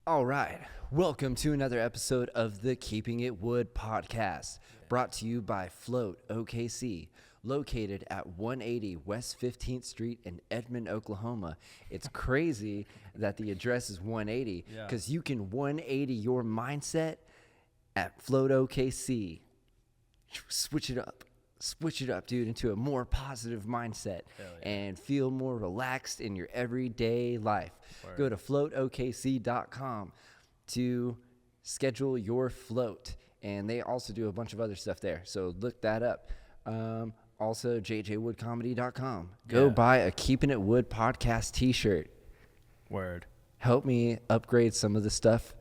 All right. Welcome to another episode of the Keeping It Wood podcast, brought to you by Float OKC, located at 180 West 15th Street in Edmond, Oklahoma. It's crazy that the address is 180 because you can 180 your mindset at Float OKC. Switch it up, dude, into a more positive mindset and feel more relaxed in your everyday life. Word. Go to floatokc.com to schedule your float, and they also do a bunch of other stuff there, so look that up. Also, jjwoodcomedy.com. Go buy a Keeping It Wood podcast t-shirt. Word. Help me upgrade some of the stuff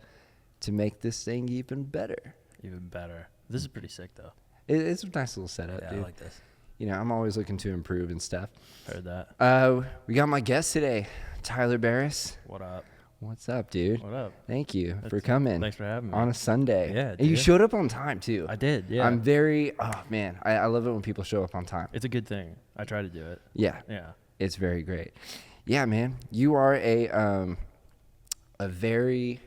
to make this thing even better. Even better. This is pretty sick, though. It's a nice little setup, dude. I like this. You know, I'm always looking to improve and stuff. Heard that. We got my guest today, Tyler Barriss. What up? What's up, dude? What up? Thank you for coming. Thanks for having me. On a Sunday. Yeah, and you showed up on time, too. I did, yeah. I'm very, I love it when people show up on time. It's a good thing. I try to do it. Yeah. Yeah. It's very great. Yeah, man. You are a very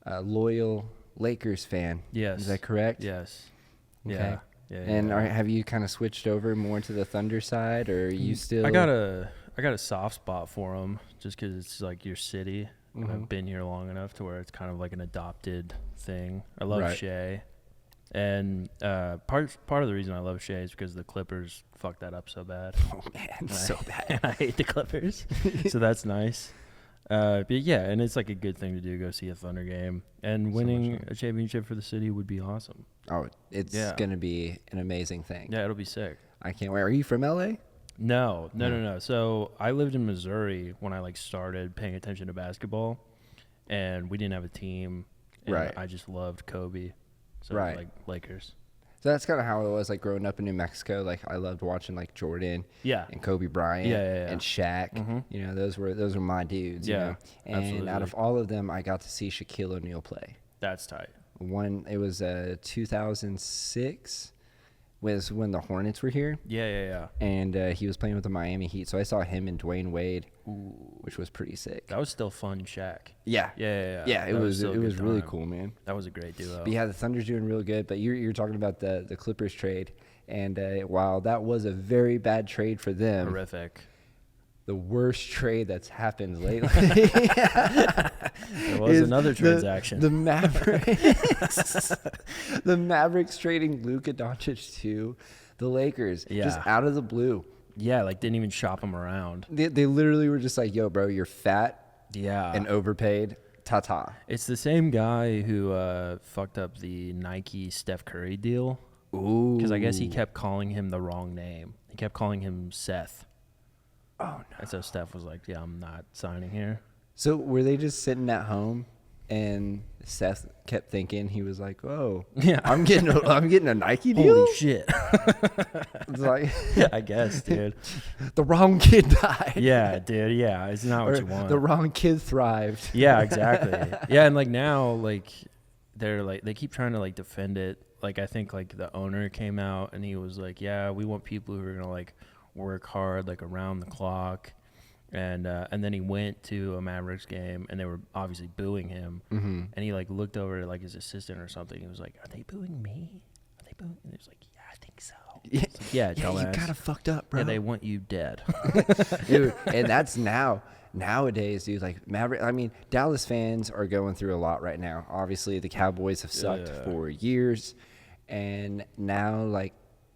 loyal Lakers fan. Yes. Is that correct? Yes. Okay. Yeah. And have you kind of switched over more to the Thunder side, or are you still? I got a soft spot for them just because it's like your city. Mm-hmm. I've been here long enough to where it's kind of like an adopted thing. I love Shea. And part of the reason I love Shea is because the Clippers fucked that up so bad. Oh, man, so bad. And I hate the Clippers, so that's nice. But yeah, and it's like a good thing to do, go see a Thunder game. And winning a championship for the city would be awesome. Oh, it's going to be an amazing thing. Yeah, it'll be sick. I can't wait. Are you from LA? No. So I lived in Missouri when I started paying attention to basketball, and we didn't have a team. And I just loved Kobe. So it was like Lakers. So that's kind of how it was growing up in New Mexico. I loved watching Jordan and Kobe Bryant and Shaq. Mm-hmm. You know, those were my dudes. Yeah, you know? And absolutely. Out of all of them, I got to see Shaquille O'Neal play. That's tight. It was 2006 was when the Hornets were here. Yeah. And he was playing with the Miami Heat. So I saw him and Dwayne Wade, which was pretty sick. That was still fun, Shaq. Yeah. Yeah, it was really cool, man. That was a great duo. But yeah, the Thunder's doing real good. But you're talking about the Clippers trade. And while that was a very bad trade for them. Horrific. The worst trade that's happened lately. There was another transaction. The Mavericks trading Luka Doncic to the Lakers. Yeah. Just out of the blue. Yeah, didn't even shop him around. They literally were just like, yo, bro, you're fat and overpaid. Ta-ta. It's the same guy who fucked up the Nike Steph Curry deal. Ooh. Because I guess he kept calling him the wrong name. He kept calling him Seth. Oh, no. And so Steph was like, yeah, I'm not signing here. So were they just sitting at home and Seth kept thinking, he was like, oh, yeah, I'm getting a Nike deal? Holy shit. It's like, I guess, dude. The wrong kid died. Yeah, dude. Yeah, it's not what you want. The wrong kid thrived. Yeah, exactly. Yeah, and now they keep trying to defend it. I think the owner came out and he was like, yeah, we want people who are going to work hard around the clock. And then he went to a Mavericks game and they were obviously booing him. Mm-hmm. And he looked over to his assistant or something. He was like, are they booing me? Are they booing? And he was like, yeah, I think so. Yeah, you kind of fucked up, bro. Yeah, they want you dead. Dude, and that's nowadays, dude. Dallas fans are going through a lot right now. Obviously, the Cowboys have sucked for years. And now,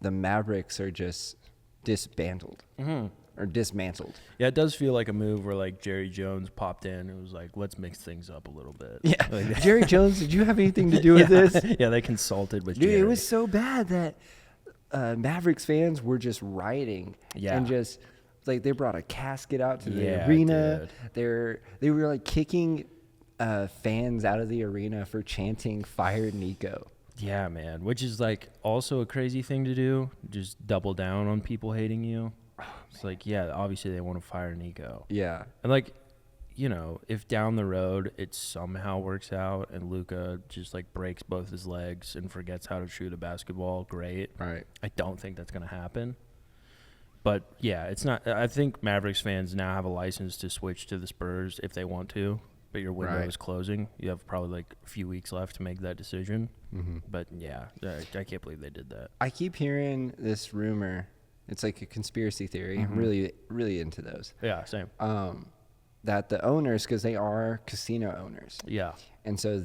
the Mavericks are just disbanded. Mm-hmm. Or dismantled. Yeah, it does feel like a move where Jerry Jones popped in and was like, let's mix things up a little bit. Yeah. Jerry Jones, did you have anything to do with this? Yeah, they consulted with Jerry. Dude, it was so bad that Mavericks fans were just rioting. Yeah. And just, they brought a casket out to the arena. Dude. They were, kicking fans out of the arena for chanting, "Fire Nico." Yeah, man, which is, also a crazy thing to do. Just double down on people hating you. It's obviously they want to fire Nico. Yeah. And if down the road it somehow works out and Luka just breaks both his legs and forgets how to shoot a basketball, great. Right. I don't think that's going to happen. But yeah, it's not. I think Mavericks fans now have a license to switch to the Spurs if they want to. but your window is closing. You have probably like a few weeks left to make that decision. Mm-hmm. But yeah, I can't believe they did that. I keep hearing this rumor. It's like a conspiracy theory. Mm-hmm. I'm really, really into those. Yeah, same. That the owners, because they are casino owners. Yeah. And so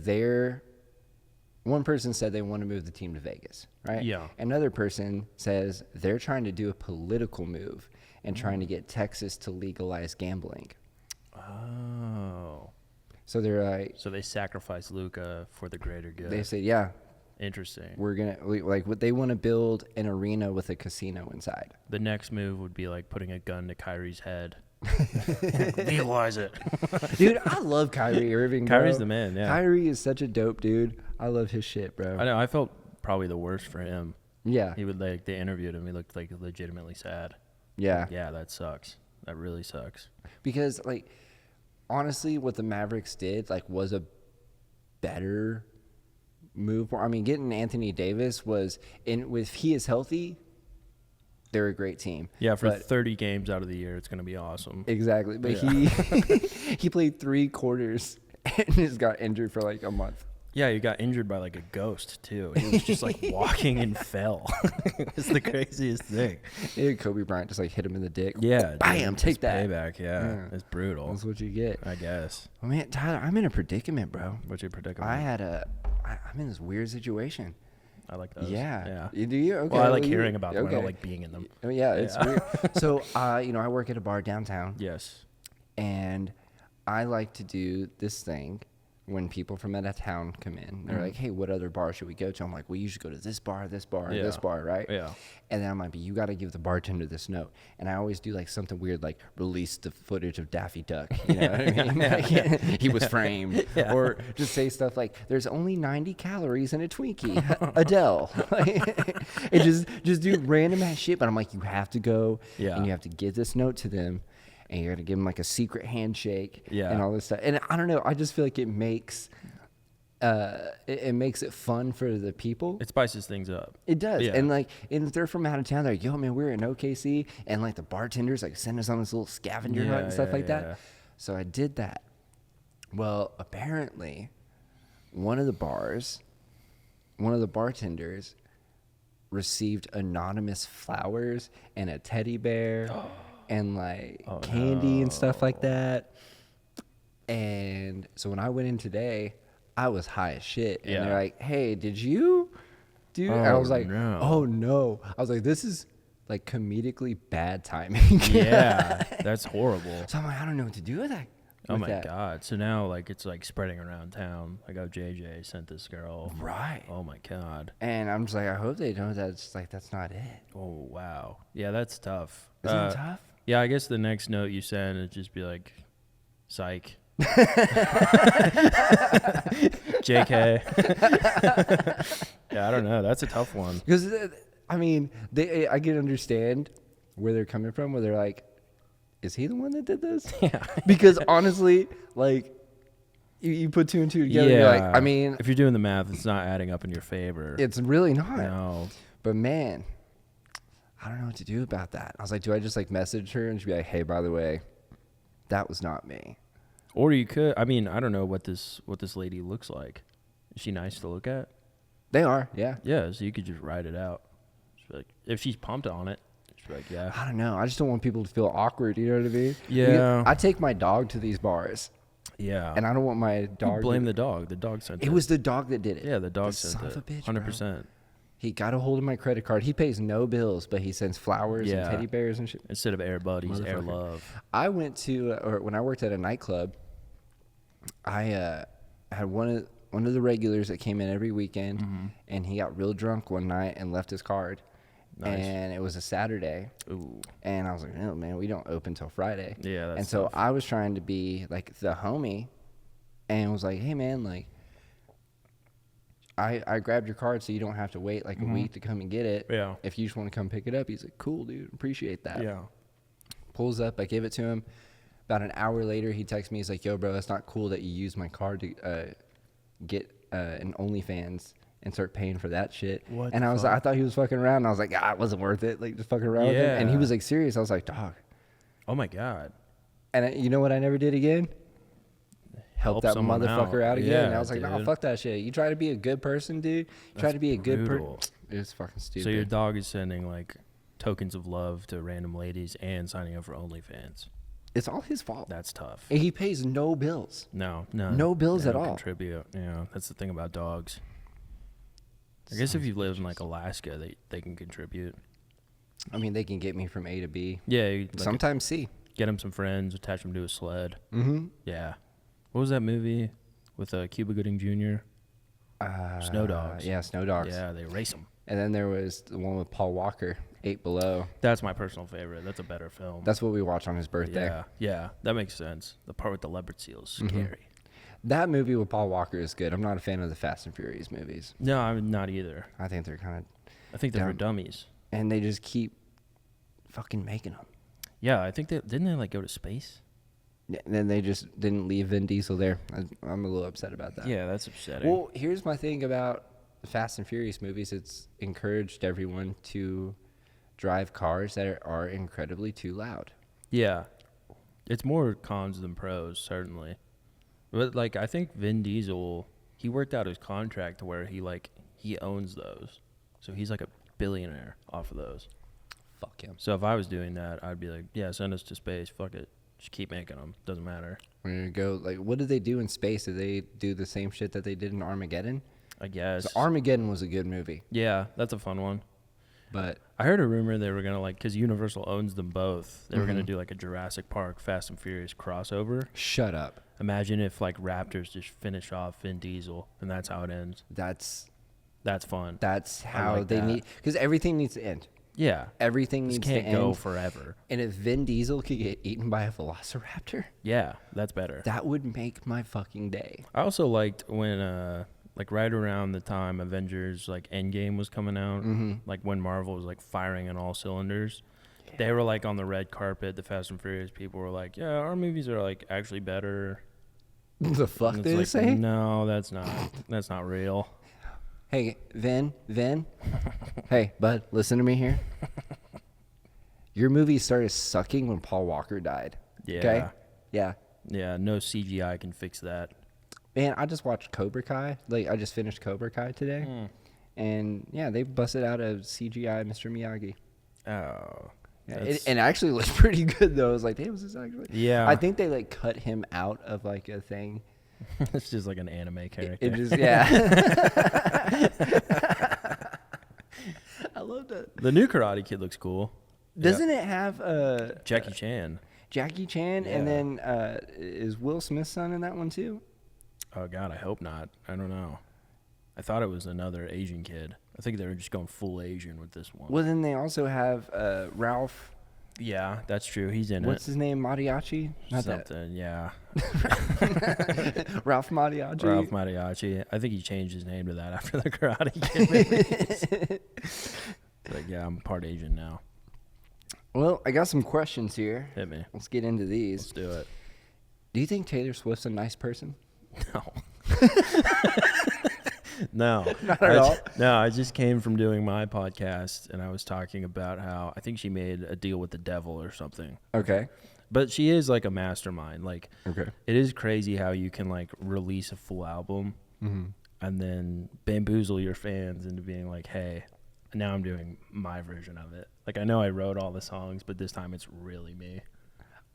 one person said they want to move the team to Vegas, right? Yeah. Another person says they're trying to do a political move and trying to get Texas to legalize gambling. Oh. So they're like... So they sacrifice Luka for the greater good. They say, yeah. Interesting. We're going to... Like, what they want to build an arena with a casino inside. The next move would be like putting a gun to Kyrie's head. Legalize it. Dude, I love Kyrie Irving, bro. Kyrie's the man, yeah. Kyrie is such a dope dude. I love his shit, bro. I know. I felt probably the worst for him. Yeah. He would like... They interviewed him. He looked like legitimately sad. Yeah. Yeah, that sucks. That really sucks. Because, like... Honestly, what the Mavericks did, like, was a better move. I mean, getting Anthony Davis was, if he is healthy, they're a great team. Yeah, for 30 games out of the year, it's going to be awesome. Exactly. But he played 3 quarters and just got injured for like a month. Yeah, he got injured by like a ghost too. He was just like walking and fell. It's the craziest thing. Yeah, Kobe Bryant just like hit him in the dick. Yeah, bam, take that. Payback. Yeah, it's brutal. That's what you get, I guess. Oh man, Tyler, I'm in a predicament, bro. What's your predicament? I'm in this weird situation. I like those. Yeah. Do you? Okay. Well, I like hearing about them. I don't like being in them. Oh, yeah, it's weird. So, I work at a bar downtown. Yes. And I like to do this thing when people from out of town come in. They're like, hey, what other bar should we go to? I'm like, we usually go to this bar, this bar, and this bar, right? Yeah. And then I'm like, but you got to give the bartender this note. And I always do like something weird, like release the footage of Daffy Duck. You know what I mean? Like, he was framed. Yeah. Or just say stuff like, there's only 90 calories in a Twinkie. Adele. And just do random ass shit. But I'm like, you have to go and you have to give this note to them. And you're going to give them like a secret handshake and all this stuff. And I don't know. I just feel like it makes it makes it fun for the people. It spices things up. It does. Yeah. And like, and if they're from out of town, they're like, yo, man, we're in OKC. And like the bartenders like send us on this little scavenger hunt and stuff like that. So I did that. Well, apparently one of the bartenders received anonymous flowers and a teddy bear. And like candy and stuff like that. And so when I went in today, I was high as shit. And they're like, hey, did you do? And I was like, oh no. I was like, this is like comedically bad timing. Yeah, that's horrible. So I'm like, I don't know what to do with that. Oh my God. So now like it's like spreading around town. Like, oh, JJ sent this girl. Right. Oh my God. And I'm just like, I hope they know that's not it. Oh, wow. Yeah, that's tough. Isn't it tough? Yeah, I guess the next note you send would just be like, psych. JK. Yeah, I don't know. That's a tough one. Because, I mean, I can understand where they're coming from, where they're like, is he the one that did this? Yeah. Because honestly, like, you put 2 and 2 together, you're like, I mean. If you're doing the math, it's not adding up in your favor. It's really not. No. But man, I don't know what to do about that. I was like, do I just like message her and she'd be like, hey, by the way, that was not me. Or you could, I mean, I don't know what this lady looks like. Is she nice to look at? They are, yeah. Yeah, so you could just write it out. Just be like, if she's pumped on it, just be like, yeah. I don't know. I just don't want people to feel awkward, you know what I mean? Yeah. I take my dog to these bars. Yeah. And I don't want my dog. You blame the dog. The dog sent it. It was the dog that did it. Yeah, the dog sent son it. Of a bitch, 100%. Bro. He got a hold of my credit card. He pays no bills, but he sends flowers and teddy bears and shit. Instead of air buddies, air love. I went to, or when I worked at a nightclub, I had one of the regulars that came in every weekend, and he got real drunk one night and left his card. Nice. And it was a Saturday. Ooh. And I was like, oh, man, we don't open till Friday. Yeah, that's And so tough. I was trying to be like the homie and was like, hey, man, like, I grabbed your card so you don't have to wait like a week to come and get it. Yeah. If you just want to come pick it up. He's like, cool, dude. Appreciate that. Yeah. Pulls up. I give it to him. About an hour later, he texts me. He's like, yo, bro, that's not cool that you use my card to get an OnlyFans and start paying for that shit. And I was like, I thought he was fucking around. And I was like, it wasn't worth it. Like, just fucking around with him. And he was like, serious. I was like, dog. Oh, my God. And you know what I never did again? help that someone motherfucker out again. Yeah, And I was like, no, dude. fuck that shit. You try to be a good person, dude. Try to be a good brutal. person. It's fucking stupid. So your dog is sending like tokens of love to random ladies and signing up for OnlyFans. It's all his fault. That's tough. And he pays no bills. No bills they at don't all. Contribute. Yeah, that's the thing about dogs. I guess if you live in like Alaska, they can contribute. I mean, they can get me from A to B. Yeah, Sometimes C. Get him some friends, attach him to a sled. Mm-hmm. Yeah. What was that movie with Cuba Gooding Jr.? Snow Dogs. Yeah, Snow Dogs. Yeah, they race them. And then there was the one with Paul Walker, 8 Below. That's my personal favorite. That's a better film. That's what we watched on his birthday. Yeah, that makes sense. The part with the leopard seal is scary. That movie with Paul Walker is good. I'm not a fan of the Fast and Furious movies. No, I'm not either. I think they're kind of... I think they're for dummies. And they just keep fucking making them. Yeah, I think didn't they like go to space? Yeah, and then they just didn't leave Vin Diesel there. I'm a little upset about that. Yeah, that's upsetting. Well, here's my thing about the Fast and Furious movies. It's encouraged everyone to drive cars that are incredibly too loud. Yeah. It's more cons than pros, certainly. But, like, I think Vin Diesel, he worked out his contract to where he owns those. So he's like a billionaire off of those. Fuck him. So if I was doing that, I'd be like, yeah, send us to space. Fuck it. Just keep making them. Doesn't matter. We're going to go, like, what did they do in space? Did they do the same shit that they did in Armageddon? I guess. So Armageddon was a good movie. Yeah, that's a fun one. But I heard a rumor they were going to, like, because Universal owns them both, they were going to do, like, a Jurassic Park Fast and Furious crossover. Shut up. Imagine if, like, Raptors just finish off Vin Diesel, and that's how it ends. That's fun. That's how like they that. need, because everything needs to end. Yeah. Everything This needs to can't end. go forever. And if Vin Diesel could get eaten by a velociraptor, Yeah, that's better. that would make my fucking day. I also liked when, like, right around the time Avengers, like, Endgame was coming out, like, when Marvel was, like, firing on all cylinders, they were, like, on the red carpet. The Fast and Furious people were like, yeah, our movies are, like, actually better. The fuck And did it's they like, say? no, that's not real. Hey, Vin. Hey, bud, listen to me here. Your movie started sucking when Paul Walker died. Yeah. Okay? Yeah. Yeah, no CGI can fix that. Man, I just watched Cobra Kai. Like, I just finished Cobra Kai today. And, yeah, they busted out a CGI Mr. Miyagi. Oh. Yeah, and it actually looks pretty good, though. I was like, damn, this is actually... Yeah. I think they, like, cut him out of, like, a thing. It's just like an anime character. It just, yeah. I love that. The new Karate Kid looks cool. Doesn't it have Jackie Chan. Jackie Chan, and Yeah. then is Will Smith's son in that one too? Oh, God, I hope not. I don't know. I thought it was another Asian kid. I think they were just going full Asian with this one. Well, then they also have Ralph. Yeah, that's true. He's in What's it. his name? Mariachi? Not Something, yeah. that. Ralph Mariachi. Ralph Mariachi. I think he changed his name to that after the Karate Kid movies. Like, yeah, I'm part Asian now. Well, I got some questions here. Hit me. Let's get into these. Let's do it. Do you think Taylor Swift's a nice person? No. No. Not at all. No, I just came from doing my podcast, and I was talking about how I think she made a deal with the devil or something. Okay. But she is like a mastermind. Like, Okay. it is crazy how you can like release a full album and then bamboozle your fans into being like, hey, now I'm doing my version of it. Like, I know I wrote all the songs, but this time it's really me.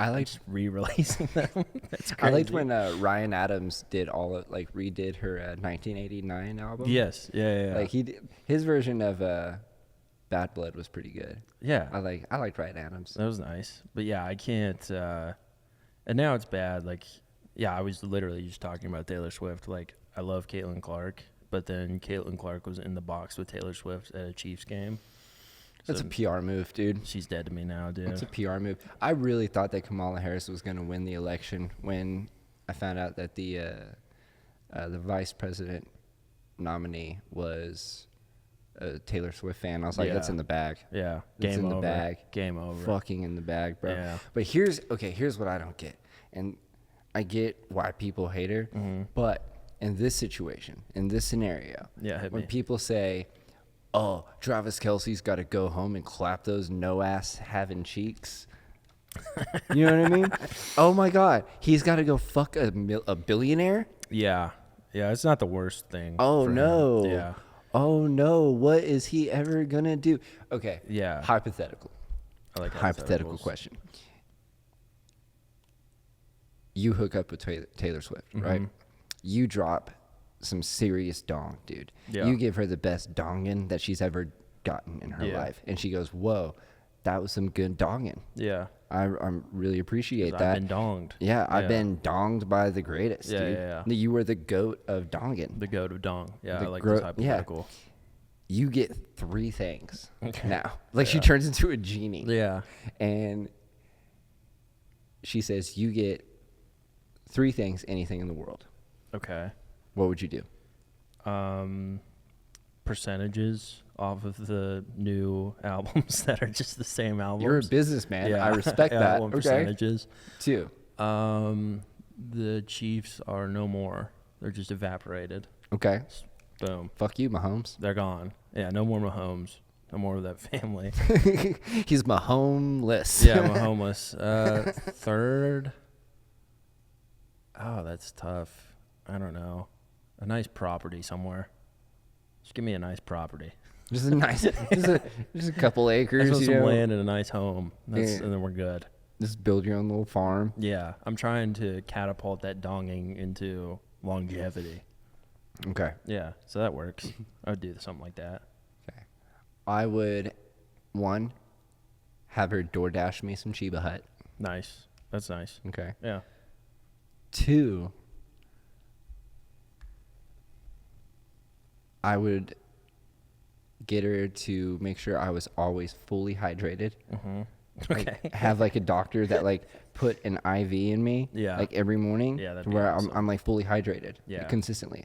I liked Re-releasing them. That's crazy. I liked when Ryan Adams did redid her 1989 album. Yes. Yeah. Like his version of Bad Blood was pretty good. Yeah. I liked Ryan Adams. That was nice. But yeah, I can't. And now it's bad. Like, yeah, I was literally just talking about Taylor Swift. Like, I love Caitlin Clark, but then Caitlin Clark was in the box with Taylor Swift at a Chiefs game. That's a PR move, dude. She's dead to me now, dude. It's a PR move. I really thought that Kamala Harris was going to win the election when I found out that the vice president nominee was a Taylor Swift fan. I was like, that's in the bag. Yeah. It's Game in over. the bag. Game over. Fucking in the bag, bro. Yeah. But here's what I don't get. And I get why people hate her. But in this situation, in this scenario, Yeah, hit when me. people say, oh, Travis Kelce's got to go home and clap those no-ass having cheeks. You know what I mean? Oh my God, he's got to go fuck a billionaire. Yeah, it's not the worst thing. Oh for no. him. Yeah. Oh no, what is he ever gonna do? Okay. Yeah. Hypothetical. I like Hypothetical hypotheticals. question. You hook up with Taylor Swift, right? You drop some serious dong, dude. Yeah. You give her the best dongin that she's ever gotten in her Yeah. life, and she goes, "Whoa, that was some good dongin." Yeah. I really appreciate 'Cause that. I've been donged. Yeah, I've been donged by the greatest, Yeah, dude. yeah. You were the goat of dongin. The goat of dong. Yeah, The I like this yeah. hypothetical. You get 3 things Okay. now. Like she Yeah. turns into a genie. Yeah. And she says, you get 3 things, anything in the world. Okay. What would you do? Percentages off of the new albums that are just the same albums. You're a businessman. Yeah. I respect Yeah, that. I want Okay. percentages. 2. The Chiefs are no more. They're just evaporated. Okay. Boom. Fuck you, Mahomes. They're gone. Yeah, no more Mahomes. No more of that family. He's Mahomeless. Yeah, I'm homeless. Third. Oh, that's tough. I don't know. A nice property somewhere. Just give me a nice property. Just a nice, just a couple I acres. just want You some know? land and a nice home. Yeah. And then we're good. Just build your own little farm. Yeah, I'm trying to catapult that donging into longevity. Okay. Yeah, so that works. I would do something like that. Okay. I would, 1, have her DoorDash me some Chiba Hut. Nice. That's nice. Okay. Yeah. 2, I would get her to make sure I was always fully hydrated. Mm-hmm. Like, Okay. have like a doctor that like put an IV in me. Yeah. Like every morning. Yeah, that'd to be where awesome. I'm like fully hydrated. Yeah. Consistently.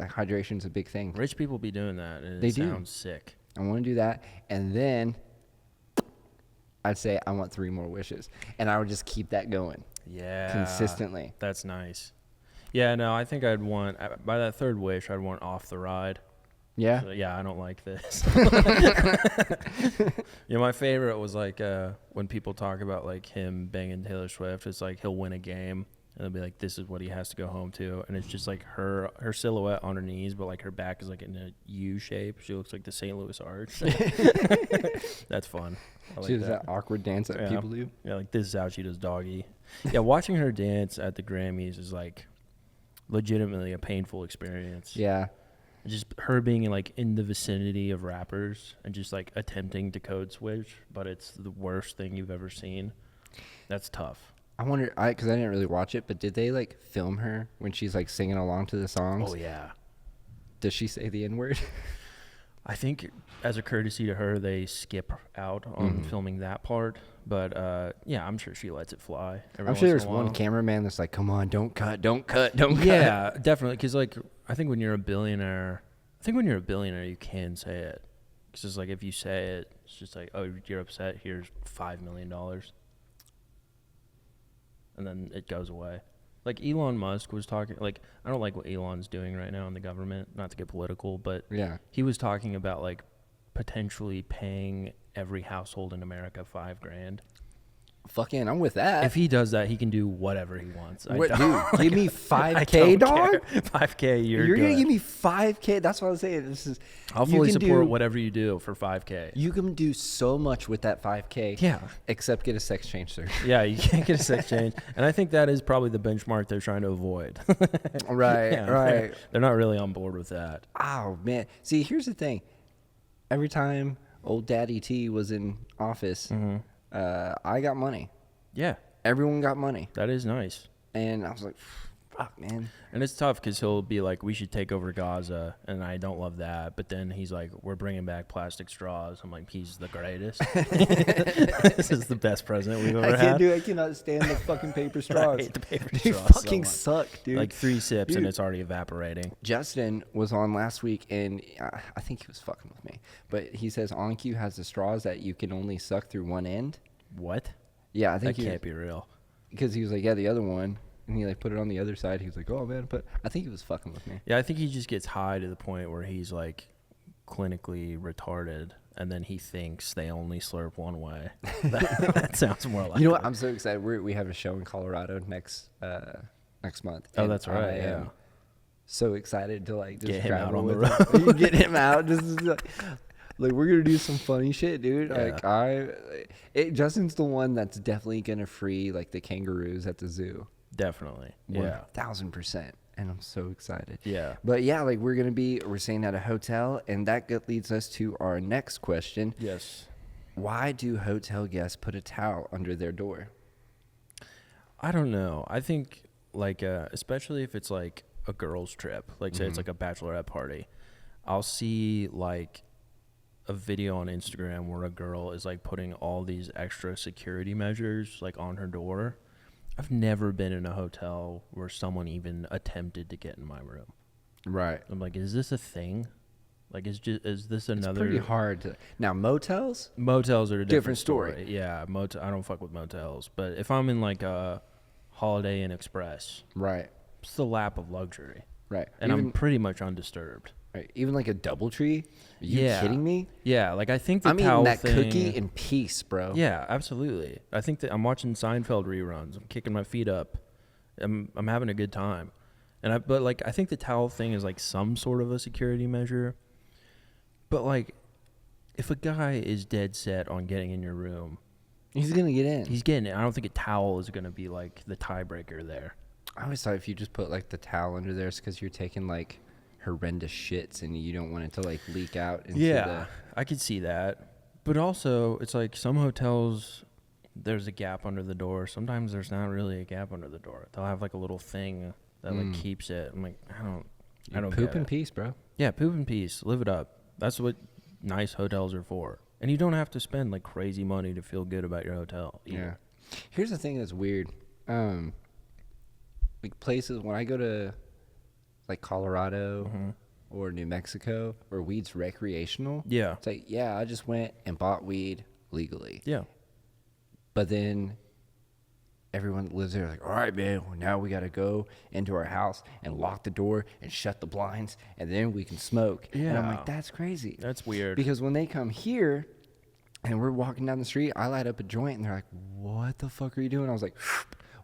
Hydration's a big thing. Rich people be doing that, and They it do. sounds sick. I want to do that, and then I'd say I want 3 more wishes, and I would just keep that going Yeah. consistently. That's nice. Yeah, no, I think I'd want, by that third wish, I'd want off the ride. Yeah. So, yeah, I don't like this. Yeah, my favorite was like when people talk about like him banging Taylor Swift. It's like he'll win a game and they'll be like, "This is what he has to go home to," and it's just like her silhouette on her knees, but like her back is like in a U shape. She looks like the St. Louis Arch. That's fun. I like She does that awkward dance that Yeah. people do. Yeah, like this is how she does doggy. Yeah, watching her dance at the Grammys is like legitimately a painful experience. Yeah. Just her being like in the vicinity of rappers and just like attempting to code switch, but it's the worst thing you've ever seen. That's tough. I wonder, because I didn't really watch it, but did they like film her when she's like singing along to the songs? Oh yeah. Does she say the N-word? I think as a courtesy to her, they skip out on filming that part. But yeah, I'm sure she lets it fly. I'm sure there's one cameraman that's like, come on, don't cut. Yeah, definitely. Because like, I think when you're a billionaire, you can say it. Because it's like if you say it, it's just like, oh, you're upset. Here's $5 million, and then it goes away. Like Elon Musk was talking. Like I don't like what Elon's doing right now in the government. Not to get political, but Yeah. he was talking about like potentially paying every household in America $5,000. Fucking, I'm with that. If he does that, he can do whatever he wants. What, dude, give me I 5K, don't dog. care. 5K, you're You're good. gonna give me 5K. That's what I was saying. This is. I'll you fully can support do- whatever you do for 5K. You can do so much with that 5K. Yeah. Except get a sex change, sir. Yeah, you can't get a sex change. And I think that is probably the benchmark they're trying to avoid. Right. Yeah, Right. They're not really on board with that. Oh man. See, here's the thing. Every time old Daddy T was in office, I got money. Yeah, Everyone got money, that is nice. and I was like, "Fuck, man." And it's tough because he'll be like, we should take over Gaza. And I don't love that. But then he's like, we're bringing back plastic straws. I'm like, he's the greatest. This is the best president we've ever had. I cannot stand the fucking paper I straws. hate the paper They straws so fucking much. suck, dude. Like 3 sips and Dude. it's already evaporating. Justin was on last week, and I think he was fucking with me. But he says OnQ has the straws that you can only suck through one end. What? Yeah, I That think can't be real. because he was like, yeah, the other one, and he like put it on the other side. He was like, oh man, but I think he was fucking with me. Yeah, I think he just gets high to the point where he's like clinically retarded and then he thinks they only slurp one way. That sounds more like You know what? I'm so excited. We have a show in Colorado next month. Oh, and that's right. I am so excited to like just Get him out travel on the with him. Get him out. Just like we're gonna do some funny shit, dude. Yeah. Like Justin's the one that's definitely gonna free like the kangaroos at the zoo. Definitely. Yeah. 1,000%. And I'm so excited. Yeah. But yeah, like we're staying at a hotel, and that leads us to our next question. Yes. Why do hotel guests put a towel under their door? I don't know. I think like especially if it's like a girls trip, like say it's like a bachelorette party, I'll see like a video on Instagram where a girl is like putting all these extra security measures like on her door. I've never been in a hotel where someone even attempted to get in my room. Right. I'm like, is this a thing? Like, is this another? It's pretty hard to. Now motels. Motels are a different story. story. Yeah, I don't fuck with motels. But if I'm in like a Holiday Inn Express, Right. it's the lap of luxury, Right. and even, I'm pretty much undisturbed. right. Even like a DoubleTree. Are you Yeah. kidding me? Yeah, like I think the I'm towel eating that thing, cookie in peace, bro. Yeah, absolutely. I think that I'm watching Seinfeld reruns. I'm kicking my feet up. I'm having a good time. But like I think the towel thing is like some sort of a security measure. But like if a guy is dead set on getting in your room, He's gonna get in. he's getting it. I don't think a towel is going to be like the tiebreaker there. I always thought if you just put like the towel under there, it's because you're taking like horrendous shits and you don't want it to like leak out into Yeah, I could see that. But also, it's like some hotels, there's a gap under the door. Sometimes there's not really a gap under the door. They'll have like a little thing that like keeps it. I'm like, I don't poop get in it. peace, bro. Yeah, poop in peace. Live it up. That's what nice hotels are for. And you don't have to spend like crazy money to feel good about your hotel either. Yeah. Here's the thing that's weird. Like places when I go to like Colorado or New Mexico where weed's recreational. Yeah. It's like, yeah, I just went and bought weed legally. Yeah. But then everyone that lives there is like, all right, man, well, now we got to go into our house and lock the door and shut the blinds, and then we can smoke. And I'm Yeah. like, that's crazy. That's weird. Because when they come here and we're walking down the street, I light up a joint, and they're like, what the fuck are you doing? I was like,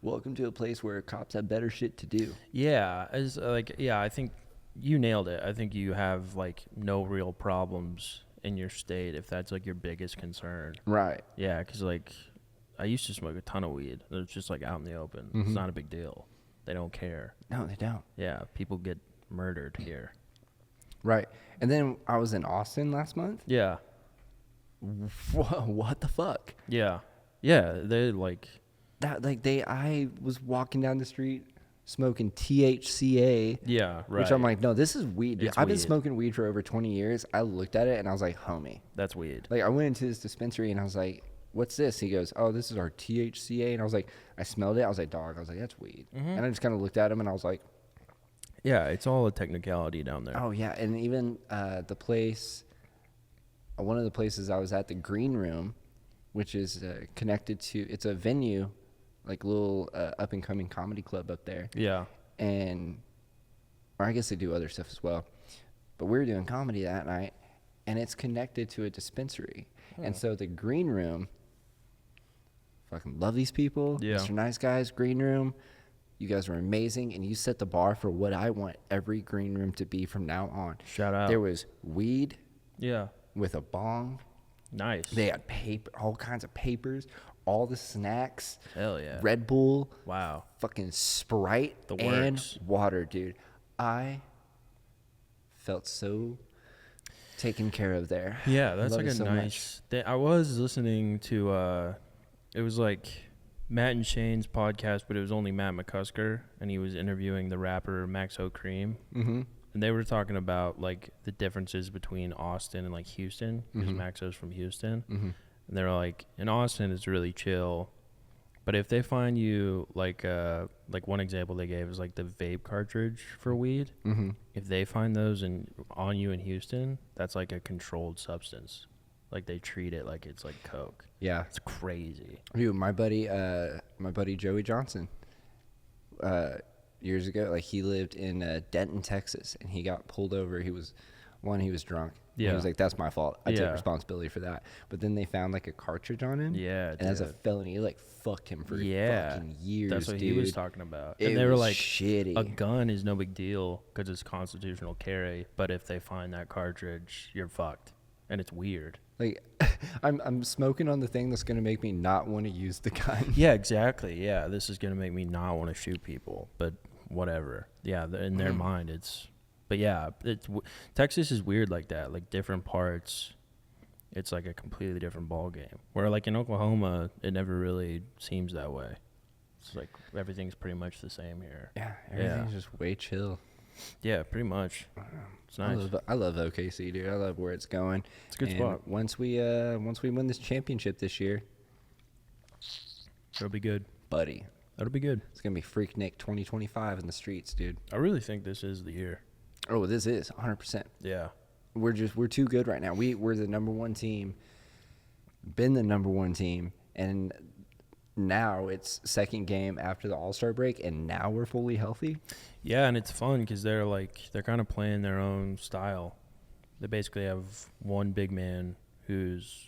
welcome to a place where cops have better shit to do. Yeah, I think you nailed it. I think you have like no real problems in your state if that's like your biggest concern. Right. Yeah, because like I used to smoke a ton of weed. It's just like out in the open. It's not a big deal. They don't care. No, they don't. Yeah, people get murdered here. Right. And then I was in Austin last month. Yeah, What the fuck? yeah, yeah. They like I was walking down the street smoking THCA. yeah, right. Which I'm like, no, this is weed. It's I've been weed. smoking weed for over 20 years. I looked at it and I was like, homie. That's weed. Like, I went into this dispensary and I was like, what's this? He goes, oh, this is our THCA. And I was like, I smelled it. I was like, dog. I was like, that's weed. And I just kind of looked at him and I was like, Yeah, it's all a technicality down there. oh, yeah. And even the place, one of the places I was at, the Green Room, which is connected to, it's a venue, like little up-and-coming comedy club up there. Yeah. And, or I guess they do other stuff as well. But we were doing comedy that night, and it's connected to a dispensary. And so the Green Room, fucking love these people. Yeah. Mr. Nice Guys, Green Room. You guys were amazing, and you set the bar for what I want every green room to be from now on. Shout out. There was weed Yeah. with a bong. Nice. They had paper, all kinds of papers, all the snacks, Hell yeah. Red Bull, Wow. fucking Sprite, The and works. water, dude. I felt so taken care of there. Yeah, that's Love like it a so nice thing. I was listening to it was like Matt and Shane's podcast, but it was only Matt McCusker, and he was interviewing the rapper Maxo Cream. Mm-hmm. And they were talking about like the differences between Austin and like Houston, because Maxo's from Houston. Mm-hmm. And they're like, in Austin it's really chill, but if they find you like one example they gave is like the vape cartridge for weed. Mm-hmm. If they find those on you in Houston, that's like a controlled substance. Like they treat it like it's like coke. Yeah. It's crazy. Dude, my buddy Joey Johnson, years ago, like he lived in Denton, Texas, and he got pulled over. He was drunk, And Yeah. he was like, that's my fault. I Yeah. take responsibility for that. But then they found like a cartridge on him. Yeah, And as a dude. felony, it like fucked him for Yeah. fucking years, That's what dude. he was talking about. It And they were was like, shitty. a gun is no big deal because it's constitutional carry. But if they find that cartridge, you're fucked. And it's weird. Like, I'm smoking on the thing that's gonna make me not want to use the gun. Yeah, exactly. Yeah, this is going to make me not want to shoot people. But whatever. Yeah, in their mind, it's... But yeah, Texas is weird like that. Like different parts, it's like a completely different ball game. Where like in Oklahoma, it never really seems that way. It's like everything's pretty much the same here. Yeah, everything's just way chill. Yeah, pretty much. It's nice. I love OKC, dude. I love where it's going. It's a good And spot. Once we win this championship this year, It'll be good. buddy, That'll be good. it's gonna be Freak Nick 2025 in the streets, dude. I really think this is the year. Oh, this is 100%. Yeah. We're too good right now. We're the number one team, been the number one team, and now it's second game after the All-Star break, and now we're fully healthy. Yeah, and it's fun because they're kind of playing their own style. They basically have one big man who's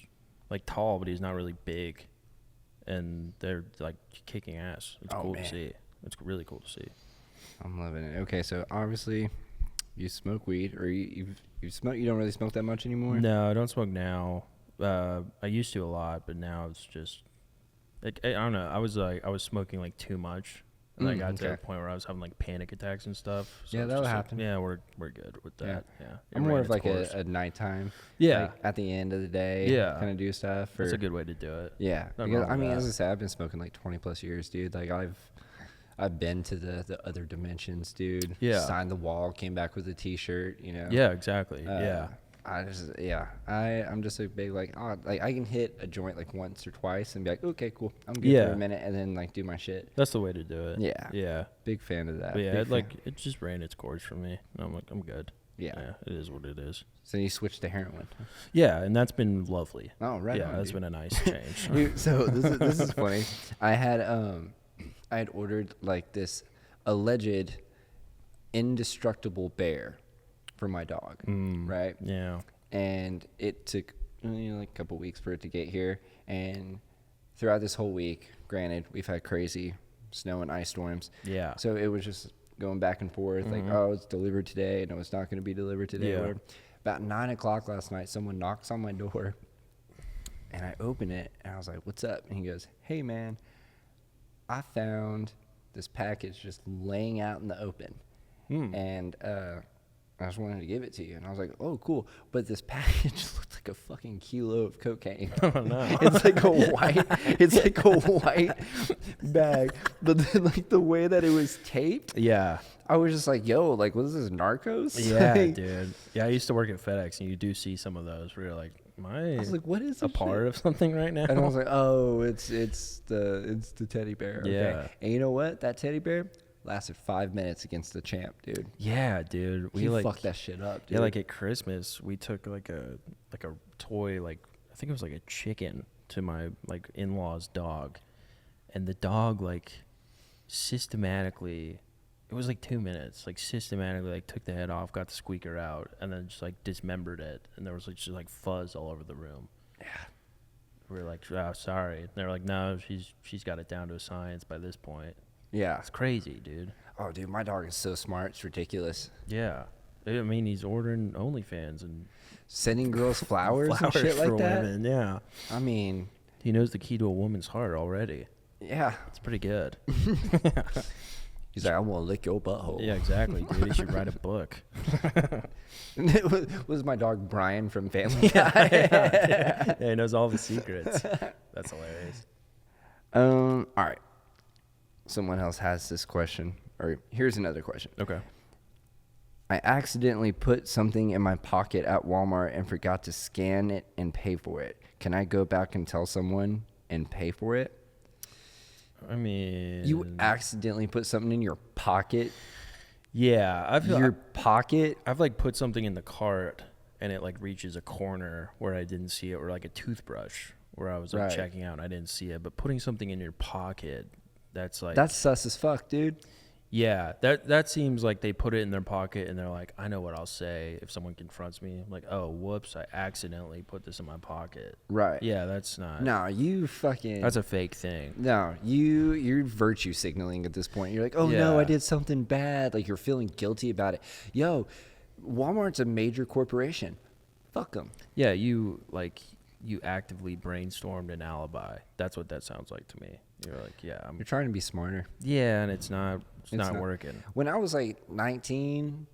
like tall, but he's not really big, and they're like kicking ass. It's cool to see. It's really cool to see. I'm loving it. Okay, so obviously you smoke weed, or you smoke. You don't really smoke that much anymore. No, I don't smoke now. I used to a lot, but now it's just like, I don't know. I was smoking like too much, and I got to the point where I was having like panic attacks and stuff. So Yeah, it's that would just like, happen. yeah, we're good with that. Yeah, It I'm more ran of its like course. a nighttime. Yeah. like at the end of the day. Yeah. kind of do stuff. That's a good way to do it. Yeah, Nothing because, wrong with as that. I said, I've been smoking like 20 plus years, dude. Like I've been to the other dimensions, dude. Yeah. Signed the wall, came back with a T-shirt, you know. Yeah, exactly. Yeah. I'm just a big like I can hit a joint like once or twice and be like, okay, cool, I'm good Yeah. for a minute, and then like do my shit. That's the way to do it. Yeah. Yeah. Big fan of that. But yeah, Big it, fan. like it just ran its course for me. And I'm like, I'm good. Yeah. It is what it is. So you switched to heroin. Yeah, and that's been lovely. Oh, right. Yeah, on, that's dude. been a nice change. Dude, so this is funny. I had ordered like this alleged indestructible bear for my dog, right? Yeah. And it took like a couple weeks for it to get here. And throughout this whole week, granted, we've had crazy snow and ice storms. Yeah. So it was just going back and forth, like, oh, it's delivered today. No, it's not going to be delivered today. Yeah. Whatever. About 9 o'clock last night, someone knocks on my door, and I open it, and I was like, what's up? And he goes, hey, man, I found this package just laying out in the open. And I just wanted to give it to you. And I was like, oh, cool. But this package looked like a fucking kilo of cocaine. Oh, no. It's like a white bag. But then, like, the way that it was taped, Yeah. I was just like, yo, like, what is this, Narcos? Yeah, Like, dude. Yeah, I used to work at FedEx, and you do see some of those where you're like, am I I was like, what is a this part shit? of something right now? And I was like, oh, it's the teddy bear. Okay. Yeah. And you know what? That teddy bear lasted 5 minutes against the champ, dude. Yeah, dude. He fucked that shit up, dude. Yeah, like at Christmas, we took like a toy, like I think it was like a chicken, to my like in-laws' dog, and the dog like systematically, it was like 2 minutes, like systematically like took the head off, got the squeaker out, and then just like dismembered it, and there was like just like fuzz all over the room. Yeah. We were like, oh, sorry. And they were like, no, she's got it down to a science by this point. Yeah. It's crazy, dude. Oh, dude, my dog is so smart. It's ridiculous. Yeah. I mean, he's ordering OnlyFans and Sending girls flowers and shit for like that. women. Yeah. I mean, He knows the key to a woman's heart already. yeah. It's pretty good. He's like, I want to lick your butthole. Yeah, exactly, dude. He should write a book. was my dog Brian from Family Guy. Yeah, he knows all the secrets. That's hilarious. All right. Someone else has this question. Or here's another question. Okay. I accidentally put something in my pocket at Walmart and forgot to scan it and pay for it. Can I go back and tell someone and pay for it? I mean, You accidentally put something in your pocket? yeah, Pocket? I've like put something in the cart and it like reaches a corner where I didn't see it, or like a toothbrush where I was like Right. checking out and I didn't see it. But putting something in your pocket, that's like That's sus as fuck, dude. Yeah, that seems like they put it in their pocket and they're like, I know what I'll say if someone confronts me. I'm like, oh, whoops, I accidentally put this in my pocket. Right. Yeah, that's not. No, you fucking. That's a fake thing. No, you're virtue signaling at this point. You're like, oh no, I did something bad. Like you're feeling guilty about it. Yo, Walmart's a major corporation. Fuck them. Yeah, you actively brainstormed an alibi. That's what that sounds like to me. You're like, yeah, You're trying to be smarter. Yeah, and it's not working. When I was like 19,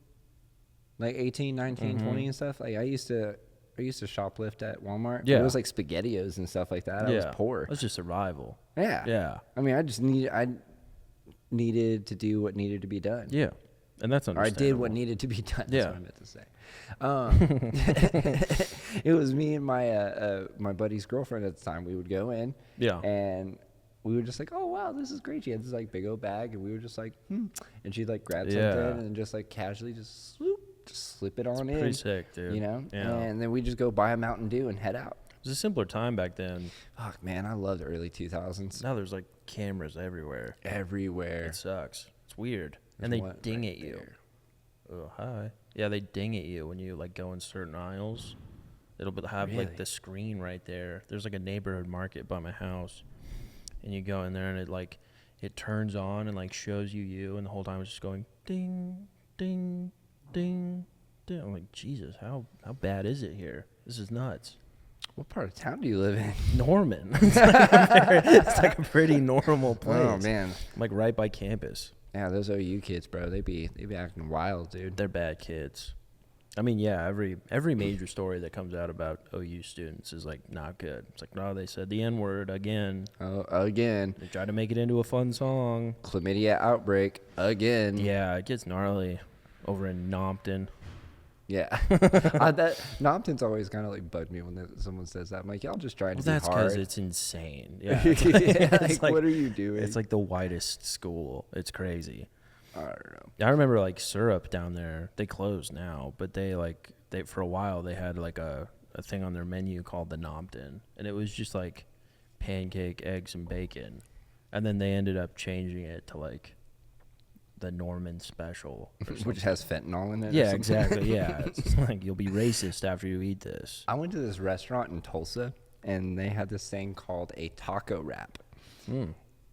like 18, 19, 20 and stuff, like I used to shoplift at Walmart. Yeah. It was like SpaghettiOs and stuff like that. I was poor. That's just survival. Yeah. Yeah. I mean, I needed to do what needed to be done. Yeah. And that's understandable. Or I did what needed to be done. That's Yeah. what I meant to say. It was me and my buddy's girlfriend at the time. We would go in. Yeah. And we were just like, oh, wow, this is great. She had this like big old bag. And we were just like, And she'd like grab something and just like casually just slip it on in. Pretty sick, dude. You know? Yeah. And then we just go buy a Mountain Dew and head out. It was a simpler time back then. Fuck, man, I loved the early 2000s. Now there's like cameras everywhere. Everywhere. It sucks. It's weird. And they ding at you. Oh, hi. Yeah, they ding at you when you like go in certain aisles. It'll have like the screen right there. There's like a neighborhood market by my house, and you go in there and it turns on and like shows you, and the whole time it's just going ding, ding, ding, ding. I'm like, Jesus, how bad is it here? This is nuts. What part of town do you live in? Norman. It's like a pretty normal place. Oh man, I'm like right by campus. Yeah, those OU kids, bro, they be acting wild, dude. They're bad kids. I mean, yeah, every major story that comes out about OU students is like not good. It's like, no, they said the N-word again. Oh, again. They tried to make it into a fun song. Chlamydia outbreak again. Yeah, it gets gnarly over in Nompton. Yeah. That Nompton's always kind of like bugged me when someone says that. I'm like, y'all just trying to be hard. That's because it's insane. Yeah. It's like, what are you doing? It's like the whitest school. It's crazy. I don't know. I remember like Syrup down there. They closed now, but they for a while they had like a thing on their menu called the Nompton, and it was just like pancake, eggs, and bacon, and then they ended up changing it to like the Norman Special, which has fentanyl in it. Yeah, exactly. Yeah, it's like you'll be racist after you eat this. I went to this restaurant in Tulsa, and they had this thing called a taco wrap.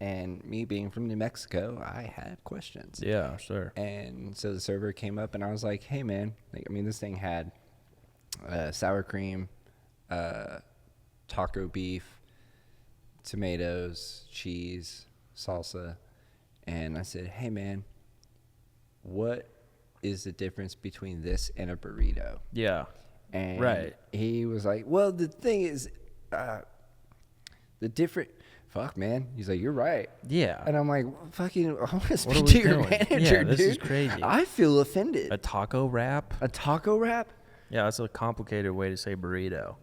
And me being from New Mexico, I had questions. Yeah, sure. And so the server came up, and I was like, hey, man. Like, I mean, this thing had sour cream, taco beef, tomatoes, cheese, salsa. And I said, hey, man, what is the difference between this and a burrito? Yeah. And he was like, well, the thing is, the different... Fuck, man. He's like, you're right. Yeah. And I'm like, fucking, I want to speak to your manager, dude. This is crazy. I feel offended. A taco wrap? A taco wrap? Yeah, that's a complicated way to say burrito.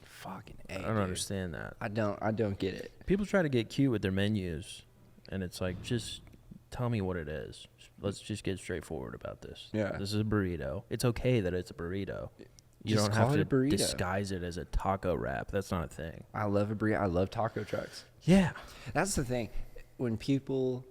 Fucking A, I don't understand that. I don't get it. People try to get cute with their menus, and it's like, just tell me what it is. Let's just get straightforward about this. Yeah. This is a burrito. It's okay that it's a burrito. You Just don't call have it to a burrito. disguise it as a taco wrap. That's not a thing. I love a burrito. I love taco trucks. Yeah. That's the thing. When people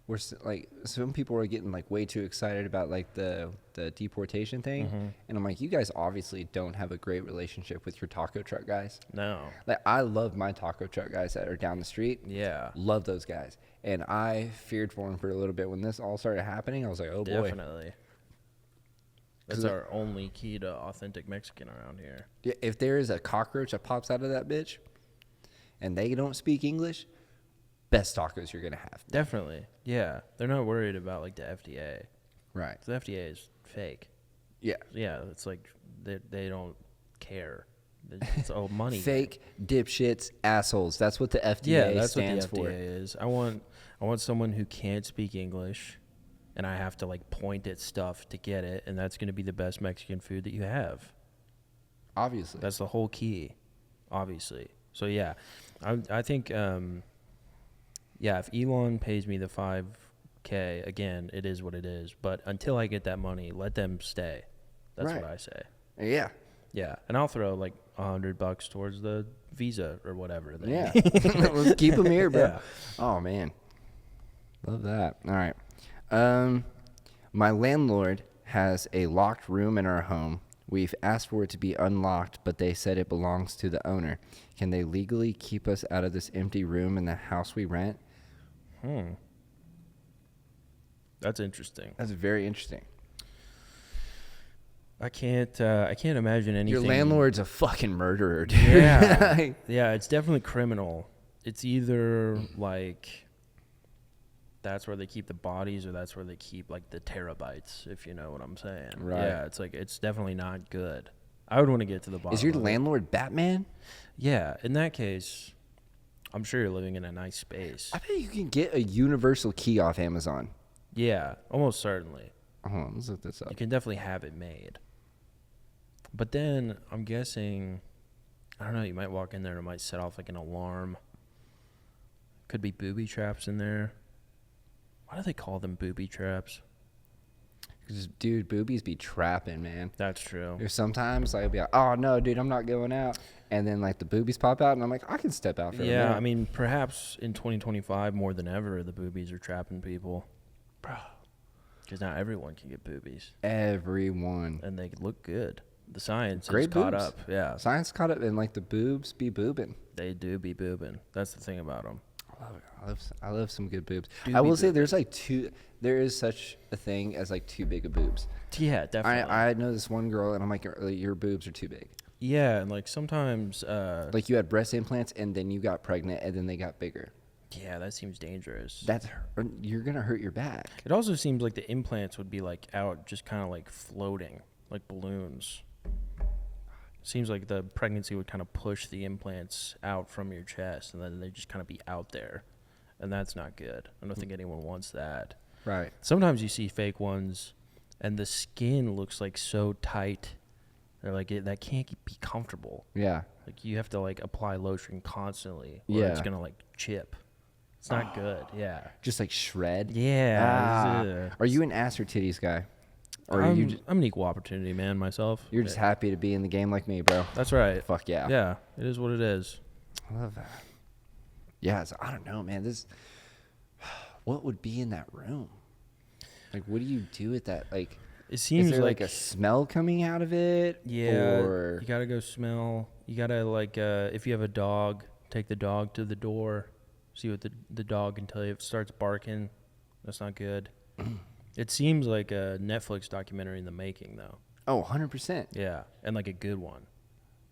were like, some people were getting like way too excited about like the deportation thing. And I'm like, you guys obviously don't have a great relationship with your taco truck guys. No. Like, I love my taco truck guys that are down the street. Yeah. Love those guys. And I feared for them for a little bit. When this all started happening, I was like, oh boy. Definitely. That's our only key to authentic Mexican around here. Yeah, if there is a cockroach that pops out of that bitch and they don't speak English, best tacos you're going to have. Definitely. Yeah. They're not worried about like the FDA. Right. The FDA is fake. Yeah. Yeah. It's like they don't care. It's all money. Fake dipshits, assholes. That's what the FDA stands for. Yeah, that's what the FDA is. I want someone who can't speak English, and I have to like point at stuff to get it, and that's going to be the best Mexican food that you have. Obviously. That's the whole key, obviously. So yeah, I think if Elon pays me the $5,000 again, it is what it is. But until I get that money, let them stay. That's what I say. Yeah. Yeah, and I'll throw like $100 towards the visa or whatever. Yeah. Let's keep them here, bro. Yeah. Oh man. Love that. All right. My landlord has a locked room in our home. We've asked for it to be unlocked, but they said it belongs to the owner. Can they legally keep us out of this empty room in the house we rent? That's interesting. That's very interesting. I can't imagine anything. Your landlord's a fucking murderer, dude. Yeah. Yeah, it's definitely criminal. It's either like that's where they keep the bodies or that's where they keep like the terabytes, if you know what I'm saying. Right. Yeah, it's like it's definitely not good. I would want to get to the bottom. Is your of it. landlord Batman? Yeah, in that case, I'm sure you're living in a nice space. I bet you can get a universal key off Amazon. Yeah, almost certainly. Hold on, let's look this up. You can definitely have it made. But then I'm guessing, I don't know, you might walk in there and it might set off like an alarm. Could be booby traps in there. Why do they call them booby traps? Because, dude, boobies be trapping, man. That's true. There's sometimes I'll be like, oh, no, dude, I'm not going out. And then, like, the boobies pop out, and I'm like, I can step out for a minute. Yeah, I mean, perhaps in 2025 more than ever, the boobies are trapping people. Bro. Because now everyone can get boobies. Everyone. And they look good. The science Great is caught boobs. up. Yeah. Science caught up, and, like, the boobs be boobing. They do be boobing. That's the thing about them. I love it. I love some good boobs. Do I will be say boobing. there is such a thing as, like, too big of boobs. Yeah, definitely. I know this one girl, and I'm like, your boobs are too big. Yeah, and like sometimes Like, you had breast implants, and then you got pregnant, and then they got bigger. yeah, that seems dangerous. You're going to hurt your back. It also seems like the implants would be like out just kind of like floating, like balloons. Seems like the pregnancy would kind of push the implants out from your chest, and then they just kind of be out there, and that's not good. I don't think anyone wants that. Right. Sometimes you see fake ones, and the skin looks like so tight. They're like that can't be comfortable. Yeah. Like you have to like apply lotion constantly, or Yeah. it's gonna like chip. It's not good. Yeah. Just, like, shred. Yeah. Ah. Are you an ass or titties guy? Or are I'm you just, an equal opportunity man myself. you're just happy to be in the game like me, bro? That's right. Fuck yeah. Yeah, it is what it is. I love that. Yeah, I don't know, man. What would be in that room? Like, what do you do with that? Like, It seems is there like a smell coming out of it? yeah. Or You gotta go smell. You gotta like if you have a dog, take the dog to the door, see what the dog can tell you. If it starts barking, that's not good. It seems like a Netflix documentary in the making, though. oh, 100%. Yeah, and like a good one.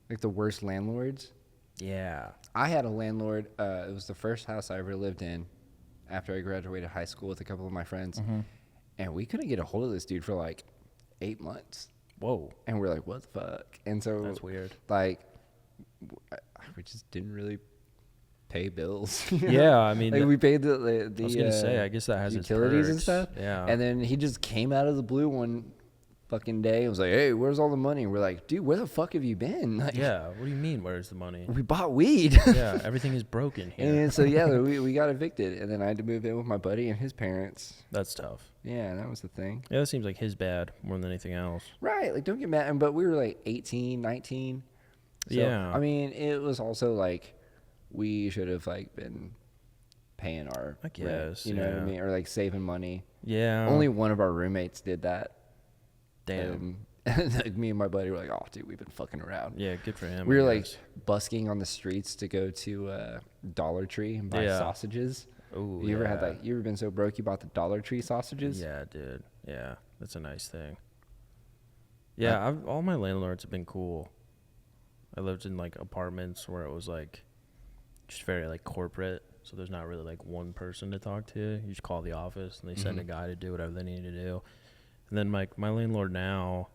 Like the worst landlords. Yeah. I had a landlord. It was the first house I ever lived in after I graduated high school with a couple of my friends. Mm-hmm. And we couldn't get a hold of this dude for like 8 months. Whoa. And we're like, what the fuck? And so, That's weird. like, we just didn't really pay bills. you know? Yeah, I mean, Like, we paid the I was gonna say, I guess that has its utilities and perks. stuff. Yeah. And then he just came out of the blue one fucking day and was like, hey, where's all the money? And we're like, dude, where the fuck have you been? Like, Yeah. What do you mean? Where's the money? we bought weed. Yeah, everything is broken here. And so, yeah, we got evicted. And then I had to move in with my buddy and his parents. That's tough. Yeah, that was the thing. Yeah, that seems like his bad more than anything else. Right. Like, don't get mad. But we were like 18, 19. So, Yeah. I mean, it was also like we should have like been paying our I rent, guess, you know what I yeah. mean? Or like saving money. Yeah. Only one of our roommates did that. Damn. And like me and my buddy were like, oh, dude, we've been fucking around. Yeah, good for him. We I were like guess. busking on the streets to go to Dollar Tree and buy Yeah. sausages. Ooh, You ever yeah. had like, you ever been so broke you bought the Dollar Tree sausages? Yeah, dude. Yeah, that's a nice thing. Yeah, all my landlords have been cool. I lived in like apartments where it was like just very like corporate, so there's not really like one person to talk to. You just call the office and they send a guy to do whatever they need to do. And then my landlord now,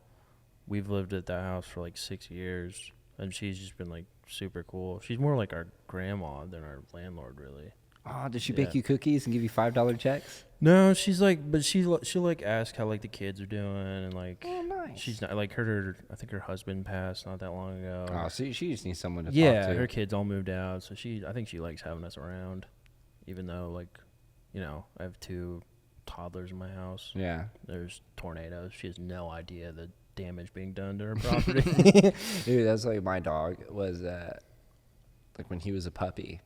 we've lived at that house for like 6 years, and she's just been like super cool. She's more like our grandma than our landlord, really. Oh, did she Yeah. bake you cookies and give you $5 checks? No, she's like, but she'll like ask how like the kids are doing, and like Oh, nice. she's not like her. I think her husband passed not that long ago. Oh, so she just needs someone to Yeah, talk to. her kids all moved out, so I think she likes having us around, even though like, you know, I have 2 toddlers in my house. Yeah. There's tornadoes. She has no idea the damage being done to her property. Dude, that's like my dog was, like when he was a puppy,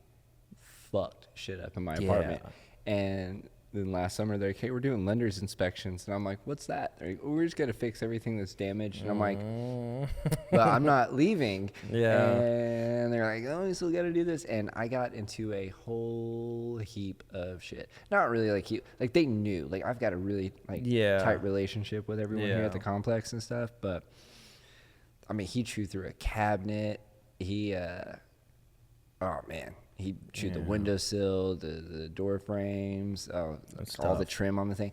fucked shit up in my apartment. And then last summer they're like, hey, we're doing lender's inspections, and I'm like, what's that? They're like, we're just gonna fix everything that's damaged, and I'm like, but I'm not leaving. Yeah. And they're like, oh, we still got to do this, and I got into a whole heap of shit. Not really like they knew, like I've got a really tight relationship with everyone here at the complex and stuff, but I mean, he chewed through a cabinet. He oh man, he chewed the windowsill, the door frames, all the trim on the thing.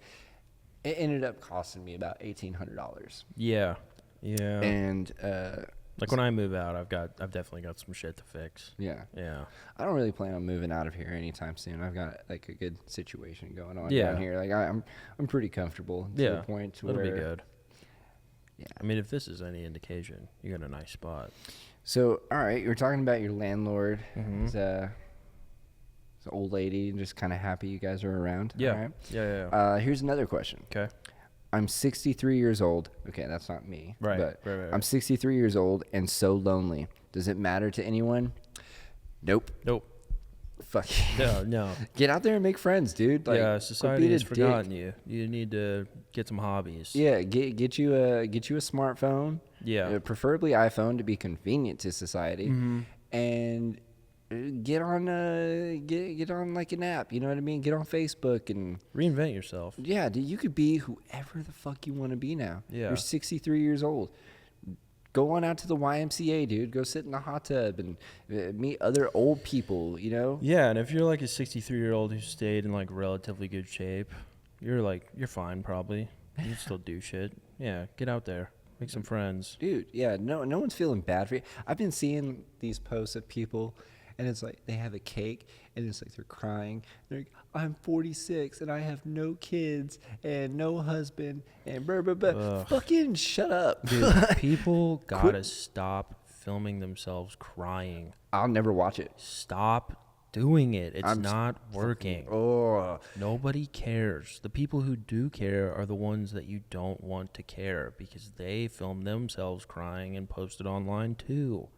It ended up costing me about $1,800. Yeah. And like when I move out, I've definitely got some shit to fix. Yeah. I don't really plan on moving out of here anytime soon. I've got like a good situation going on down here. Like I'm pretty comfortable to the point to it'll where be good. Yeah. I mean, if this is any indication, you got a nice spot. So, all right, you were talking about your landlord. Mm-hmm. It's an old lady, and just kind of happy you guys are around. Yeah. All right? Yeah. Here's another question. Okay. I'm 63 years old. Okay, that's not me. Right. But Right. I'm 63 years old and so lonely. Does it matter to anyone? Nope. Fuck. No. Get out there and make friends, dude. Like, society has forgotten you. You need to get some hobbies. Yeah, get you a smartphone. Yeah. Preferably iPhone to be convenient to society. Mm-hmm. And get on get on like an app, you know what I mean? Get on Facebook and reinvent yourself. Yeah, dude, you could be whoever the fuck you want to be now. Yeah. You're 63 years old. Go on out to the YMCA, dude. Go sit in the hot tub and meet other old people, you know? Yeah, and if you're like a 63-year-old who stayed in like relatively good shape, you're fine probably. You can still do shit. Yeah, get out there. Make some friends. Dude, yeah, no one's feeling bad for you. I've been seeing these posts of people, and it's like they have a cake, and it's like they're crying. They're like, I'm 46, and I have no kids, and no husband, and blah, blah, blah. Fucking shut up. Dude, people gotta stop filming themselves crying. I'll never watch it. Stop doing it. It's not working. Nobody cares. The people who do care are the ones that you don't want to care because they film themselves crying and post it online too.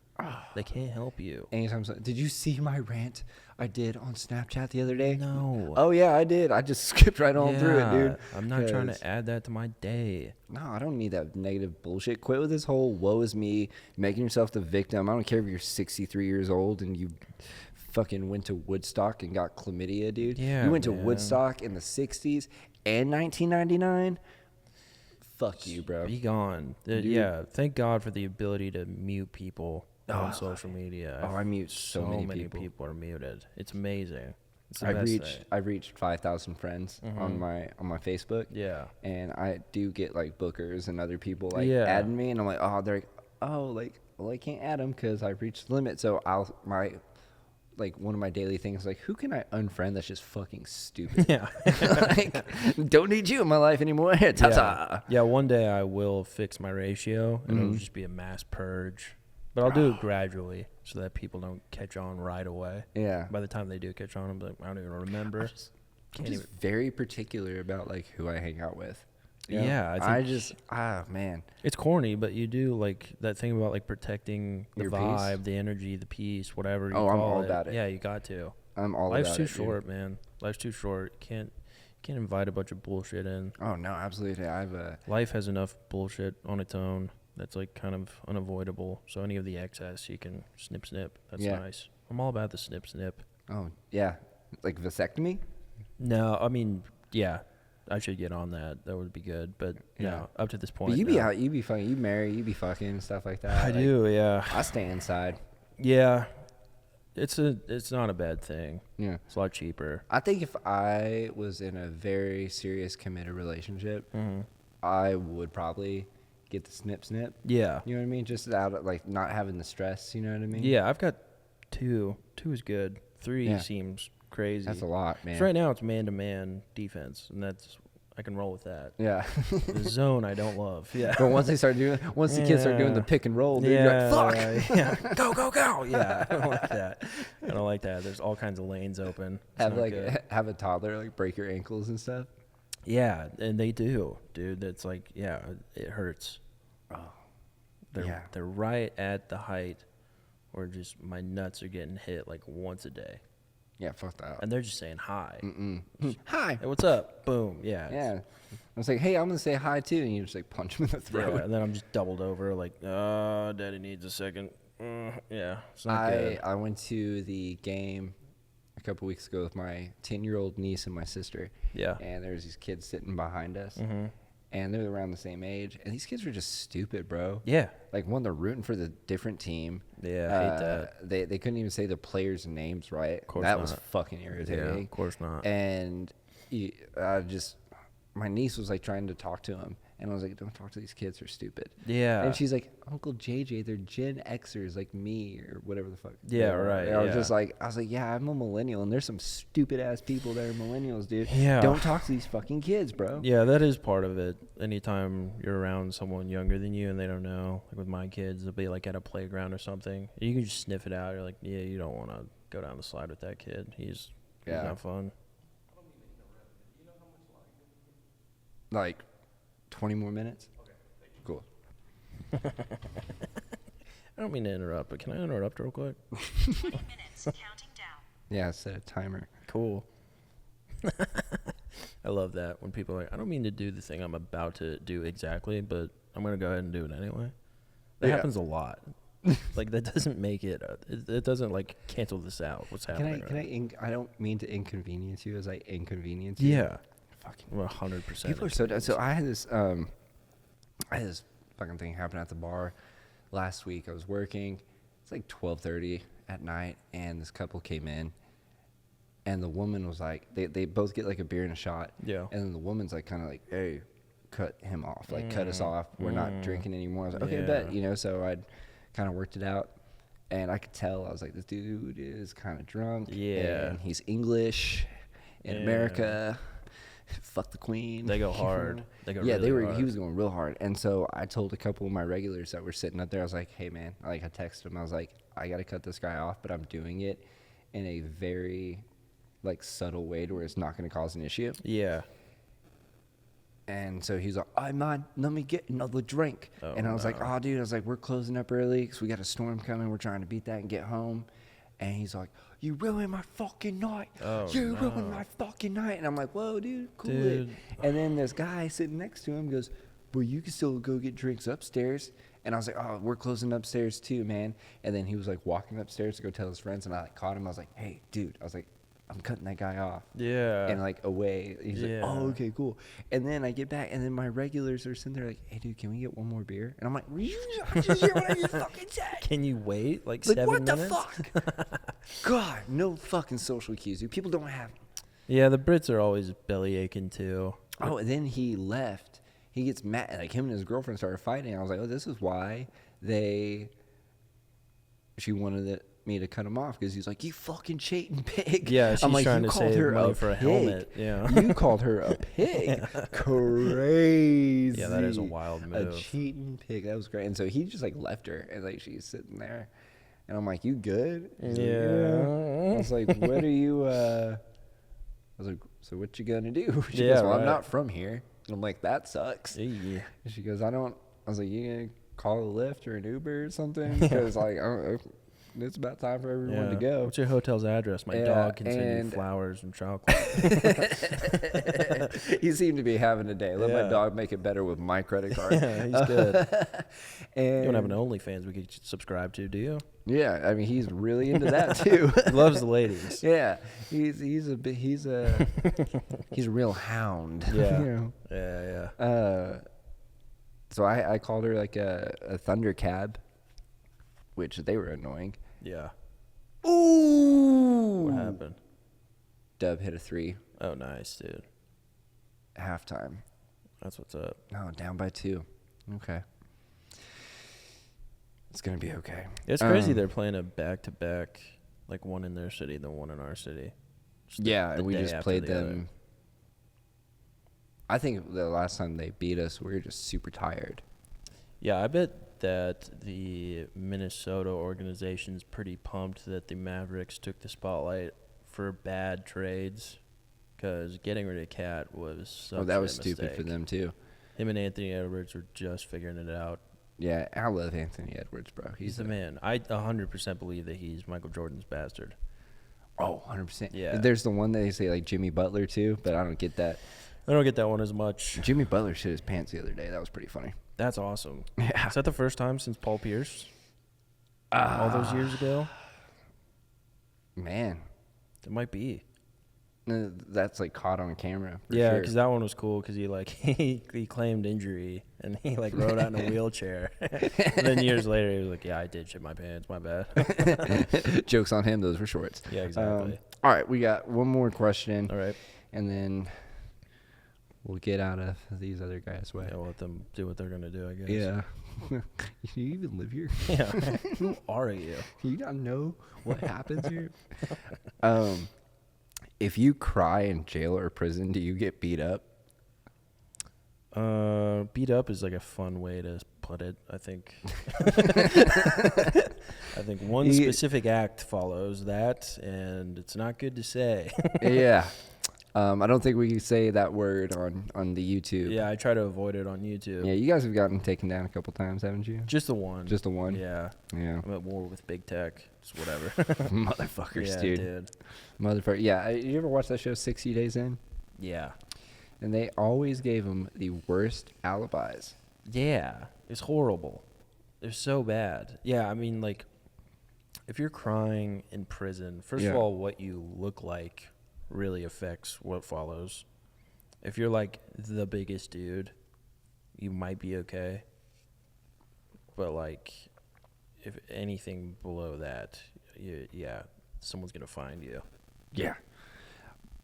They can't help you. Anytime. Did you see my rant I did on Snapchat the other day? No. Oh yeah, I did. I just skipped right on through it, dude. I'm not trying to add that to my day. No, I don't need that negative bullshit. Quit with this whole woe is me, making yourself the victim. I don't care if you're 63 years old and you fucking went to Woodstock and got chlamydia, dude. Yeah, you went to Woodstock in the 60s and 1999. Fuck you, bro. Be gone. Yeah, thank God for the ability to mute people on social media. I mute so many people. People are muted. It's amazing. It's I've reached 5,000 friends on my Facebook. Yeah. And I do get like bookers and other people adding me, and I'm like, I can't add them because I've reached the limit. So one of my daily things is like, who can I unfriend that's just fucking stupid? Yeah. Don't need you in my life anymore. Ta-ta. Yeah, one day I will fix my ratio, and it'll just be a mass purge. But I'll do it gradually so that people don't catch on right away. Yeah. By the time they do catch on, I'm like, I don't even remember. I'm just very particular about like who I hang out with. You know? Yeah, man. It's corny, but you do like that thing about like protecting the Your vibe, peace? the energy, the peace, whatever you I'm call all it. about it. Yeah, you got to. I'm all Life's about it. Life's too short, man. Life's too short. Can't invite a bunch of bullshit in. Oh no, absolutely. Life has enough bullshit on its own. That's like kind of unavoidable. So any of the excess you can snip. That's nice. I'm all about the snip. Oh yeah, like vasectomy? No, I mean, yeah, I should get on that. That would be good. But no, up to this point. But you be out, you be fucking, you marry, you be fucking and stuff like that. I do, yeah. I stay inside. Yeah, it's not a bad thing. Yeah, it's a lot cheaper. I think if I was in a very serious committed relationship, I would probably get the snip. Yeah. You know what I mean? Just out of like not having the stress, you know what I mean? Yeah, I've got 2. 2 is good. 3 seems crazy. That's a lot, man. So right now it's man-to-man defense, and I can roll with that. Yeah. The zone I don't love. Yeah. But once the kids start doing the pick and roll, dude, you're like, fuck. Yeah. Go. Yeah. I don't like that. I don't like that. There's all kinds of lanes open. Have a toddler like break your ankles and stuff. Yeah, and they do, dude. That's like, yeah, it hurts. Oh, they're right at the height where just my nuts are getting hit like once a day. Yeah, fuck that. And they're just saying hi. Hi. Hey, what's up? Boom. Yeah. Yeah. I was like, hey, I'm going to say hi too. And you just like punch him in the throat. Yeah, and then I'm just doubled over like, daddy needs a second. Yeah, it's not good. I went to the game a couple weeks ago with my 10-year-old niece and my sister. Yeah. And there's these kids sitting behind us. Mm-hmm. And they're around the same age. And these kids were just stupid, bro. Yeah. Like, one, they're rooting for the different team. Yeah, I hate that. They couldn't even say the players' names right. Of course that not. was fucking irritating. Yeah, of course not. And my niece was like trying to talk to him. And I was like, don't talk to these kids, they're stupid. Yeah. And she's like, Uncle JJ, they're Gen Xers like me or whatever the fuck. Yeah, right. And I was like, yeah, I'm a millennial and there's some stupid ass people that are millennials, dude. Yeah. Don't talk to these fucking kids, bro. Yeah, that is part of it. Anytime you're around someone younger than you and they don't know, like with my kids, they'll be like at a playground or something. You can just sniff it out. You're like, yeah, you don't want to go down the slide with that kid. He's not fun. Like 20 more minutes? Okay. Cool. I don't mean to interrupt, but can I interrupt real quick? 20 minutes, counting down. Yeah, set a timer. Cool. I love that when people are like, I don't mean to do the thing I'm about to do exactly, but I'm going to go ahead and do it anyway. That happens a lot. Like, that doesn't make it, it doesn't, like, cancel this out. What's happening I don't mean to inconvenience you as I inconvenience you. Yeah. Fucking 100%. people are so dumb. So I had this fucking thing happen at the bar last week. I was working. It's like 12:30 at night, and this couple came in, and the woman was like, they both get like a beer and a shot. Yeah. And then the woman's like, kind of like, hey, cut him off, like cut us off. We're not drinking anymore. I was like, okay, bet, you know. So I'd kind of worked it out, and I could tell. I was like, this dude is kind of drunk. Yeah. And he's English in America. Fuck the queen. They go hard. They go really hard. He was going real hard. And so I told a couple of my regulars that were sitting up there, I was like, hey man, like I texted him, I was like, I gotta cut this guy off, but I'm doing it in a very like subtle way to where it's not gonna cause an issue. Yeah. And so he's like, oh man, let me get another drink. Oh, and I was no. like, oh dude, I was like, we're closing up early because we got a storm coming. We're trying to beat that and get home. And he's like, you ruined my fucking night. You ruined my fucking night. And I'm like, whoa, dude, cool it. And then this guy sitting next to him goes, well, you can still go get drinks upstairs. And I was like, oh, we're closing upstairs too, man. And then he was like walking upstairs to go tell his friends. And I like caught him. I was like, hey, dude. I was like, I'm cutting that guy off. Yeah. And like away. He's like, oh, okay, cool. And then I get back, and then my regulars are sitting there like, hey, dude, can we get one more beer? And I'm like, you just hear what I just fucking said? Can you wait like 7 What minutes? the fuck? God, no fucking social cues, dude. People don't have them. Yeah, the Brits are always belly aching too. Oh, and then he left. He gets mad. Like, him and his girlfriend started fighting. I was like, oh, this is why she wanted me to cut him off, because he's like, you fucking cheating pig. Yeah, she's I'm like, trying you to called save her money a for a pig. helmet. Yeah. You called her a pig. Crazy. Yeah, that is a wild move. A cheating pig. That was great. And so he just like left her, and like she's sitting there, and I'm like, you good? He's like, Yeah. I was like, what are you? I was like, so what you gonna do? She Yeah, goes, well, I'm right. not from here. And I'm like, that sucks. Yeah. And she goes, I was like, you gonna call a Lyft or an Uber or something? Because like, I don't know, it's about time for everyone to go. What's your hotel's address? My dog can send you flowers and chocolate. He seemed to be having a day. Let my Yeah. dog make it better with my credit card. Yeah, he's good. And You don't have an OnlyFans we could subscribe to, do you? yeah, I mean, he's really into that too. He loves the ladies. Yeah, he's a real hound. Yeah. You know? Yeah. So I called her like a thunder cab, which they were annoying. Yeah. Ooh! What happened? Dub hit a 3. Oh, nice, dude. Halftime. That's what's up. No, down by 2. Okay. It's gonna be okay. It's crazy they're playing a back-to-back, like one in their city, then one in our city. Yeah, the and we day just after played the other. them. I think the last time they beat us, we were just super tired. Yeah, I bet that the Minnesota organization's pretty pumped that the Mavericks took the spotlight for bad trades, because getting rid of Cat was such That a was stupid for mistake. them too. Him and Anthony Edwards were just figuring it out. Yeah, I love Anthony Edwards, bro. He's the man. I 100% believe that he's Michael Jordan's bastard. Oh, 100%. Yeah. There's the one that they say like Jimmy Butler too, but I don't get that. I don't get that one as much. Jimmy Butler shit his pants the other day. That was pretty funny. That's awesome. Yeah. Is that the first time since Paul Pierce? All those years ago? Man, It might be. that's like caught on camera. For Yeah, sure. because that one was cool because he like he claimed injury and he like rode out in a wheelchair. And then years later he was like, yeah, I did shit my pants, my bad. Jokes on him. Those were shorts. Yeah, exactly. All right, we got one more question. All right. And then we'll get out of these other guys' way. Yeah, we'll let them do what they're gonna do, I guess. Yeah. You even live here? Yeah. Who are you? You not know what happens here? If you cry in jail or prison, do you get beat up? Beat up is like a fun way to put it, I think. I think one specific act follows that, and it's not good to say. Yeah. I don't think we can say that word on the YouTube. Yeah, I try to avoid it on YouTube. Yeah, you guys have gotten taken down a couple times, haven't you? Just the one. Just the one? Yeah. Yeah. I'm at war with big tech. It's whatever. Motherfuckers, Yeah, dude. Motherfucker. Yeah, you ever watch that show 60 Days In? Yeah. And they always gave them the worst alibis. Yeah. It's horrible. They're so bad. Yeah, I mean, like, if you're crying in prison, first of all, what you look like really affects what follows. If you're like the biggest dude, you might be okay. But like, if anything below that, yeah, someone's gonna find you. Yeah.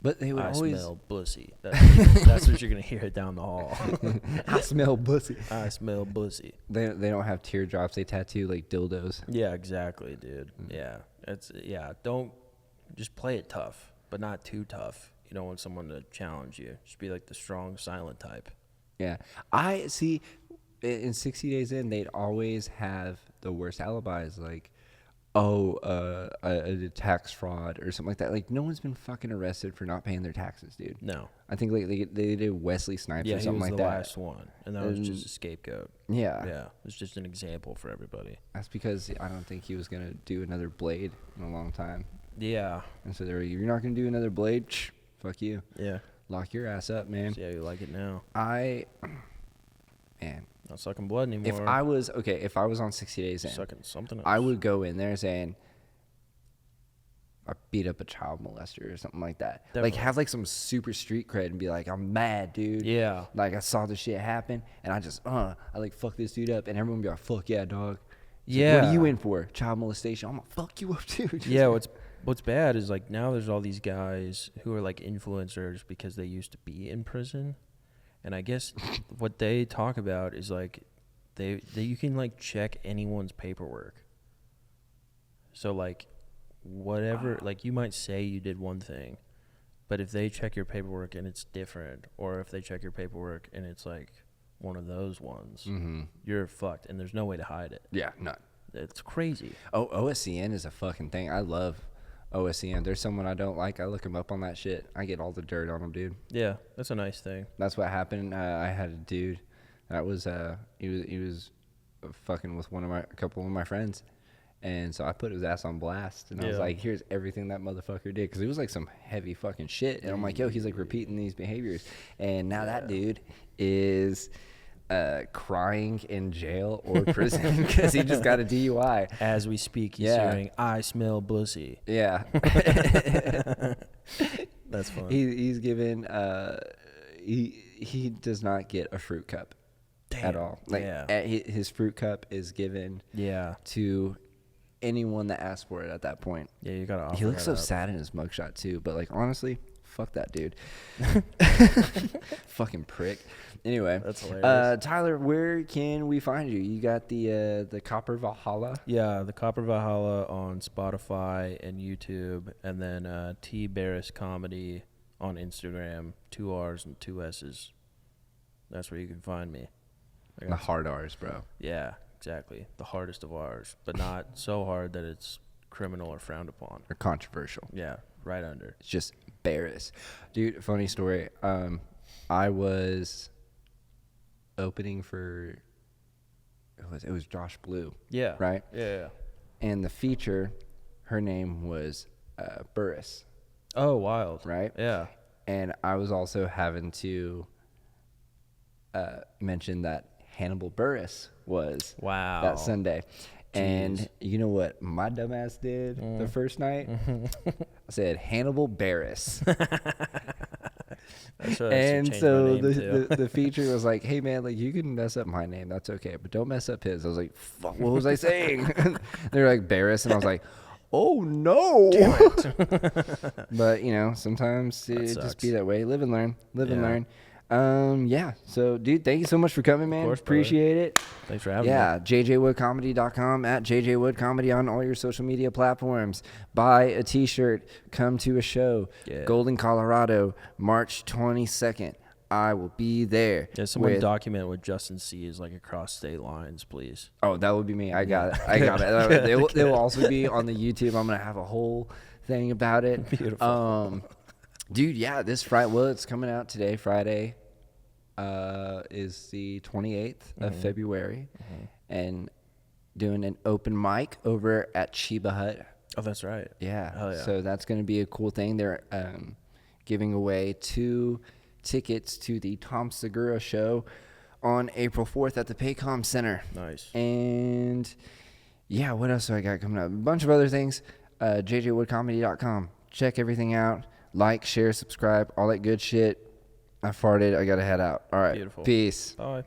But they would I always smell bussy. That's what you're gonna hear down the hall. I smell pussy. I smell bussy. They don't have teardrops. They tattoo like dildos. Yeah, exactly, dude. Yeah, don't just play it tough, but not too tough. You don't want someone to challenge you. Just be like the strong, silent type. Yeah. I see in 60 Days In, they'd always have the worst alibis, like, a tax fraud or something like that. Like, no one's been fucking arrested for not paying their taxes, dude. No. I think like they did Wesley Snipes Yeah, or he something was like the that. last one, and that was just a scapegoat. Yeah. Yeah, it was just an example for everybody. That's because I don't think he was gonna do another Blade in a long time. Yeah. And so they were, you're not gonna do another Blade? Fuck you. Yeah. Lock your ass up, man. See how you like it now. Man. Not sucking blood anymore. If I was on 60 Days In, sucking something else. I would go in there saying, I beat up a child molester or something like that. Definitely. Like, have like some super street cred and be like, I'm mad, dude. Yeah. Like, I saw this shit happen and I just, I like fuck this dude up, and everyone be like, fuck yeah, dog. It's Yeah. like, what are you in for? Child molestation. I'm gonna fuck you up too. Just Yeah, what's bad is like now there's all these guys who are like influencers because they used to be in prison, and I guess what they talk about is like they you can like check anyone's paperwork. So like whatever, like you might say you did one thing, but if they check your paperwork and it's different, or if they check your paperwork and it's like one of those ones, you're fucked, and there's no way to hide it. Yeah, none. It's crazy. Oh, OSCN is a fucking thing. I love OSCN. There's someone I don't like. I look him up on that shit. I get all the dirt on him, dude. Yeah, that's a nice thing. That's what happened. I had a dude that was he was fucking with a couple of my friends, and so I put his ass on blast, and I was Yeah. like, here's everything that motherfucker did, because it was like some heavy fucking shit, and I'm like, yo, he's like repeating these behaviors, and now that dude is crying in jail or prison because he just got a DUI. As we speak, he's Yeah. hearing, I smell bussy. Yeah. That's fun. He's given he does not get a fruit cup at Damn, all. Like yeah. his fruit cup is given Yeah. to anyone that asks for it at that point. Yeah, you gotta offer He looks so that up. sad in his mugshot too, but like honestly, fuck that dude. Fucking prick. Anyway, That's hilarious. Tyler, where can we find you? You got the Copper Valhalla. Yeah, the Copper Valhalla on Spotify and YouTube, and then T Barriss Comedy on Instagram, 2 R's and 2 S's. That's where you can find me. I The got hard R's, bro. Yeah, exactly. The hardest of ours, but not so hard that it's criminal or frowned upon. Or controversial. Yeah, right under. It's just Barriss. Dude, funny story. I was opening for it was Josh Blue, Yeah. right? Yeah. And the feature, her name was Barriss, Oh, wild. right? Yeah. And I was also having to mention that Hannibal Buress was Wow. that Sunday. And Jeez. you know what my dumbass did the first night? I said Hannibal Barriss. And so the feature was like, hey man, like you can mess up my name, that's okay, but don't mess up his. I was like, fuck, what was I saying? They're like Barriss, and I was like, oh no. Damn it. But you know, sometimes it sucks. just be that way. Live and learn. Live and Yeah. learn. Yeah. So dude, thank you so much for coming, man. course, brother. Appreciate it. Thanks for having me. Yeah, jjwoodcomedy.com, at jjwoodcomedy on all your social media platforms. Buy a t-shirt, come to a show. Yeah. Golden, Colorado, March 22nd. I will be there. Yeah, someone with- document what Justin sees like across state lines, please. Oh, that would be me. I got it. I got it. They will also be on the YouTube. I'm going to have a whole thing about it. Beautiful. Dude, yeah, this Friday, well, it's coming out today, Friday, is the 28th of February, and doing an open mic over at Chiba Hut. Oh, that's right. Yeah. Hell yeah. So that's going to be a cool thing. They're giving away 2 tickets to the Tom Segura show on April 4th at the Paycom Center. Nice. And yeah, what else do I got coming up? A bunch of other things. jjwoodcomedy.com. Check everything out. Like, share, subscribe, all that good shit. I farted. I got to head out. All right. Beautiful. Peace. Bye.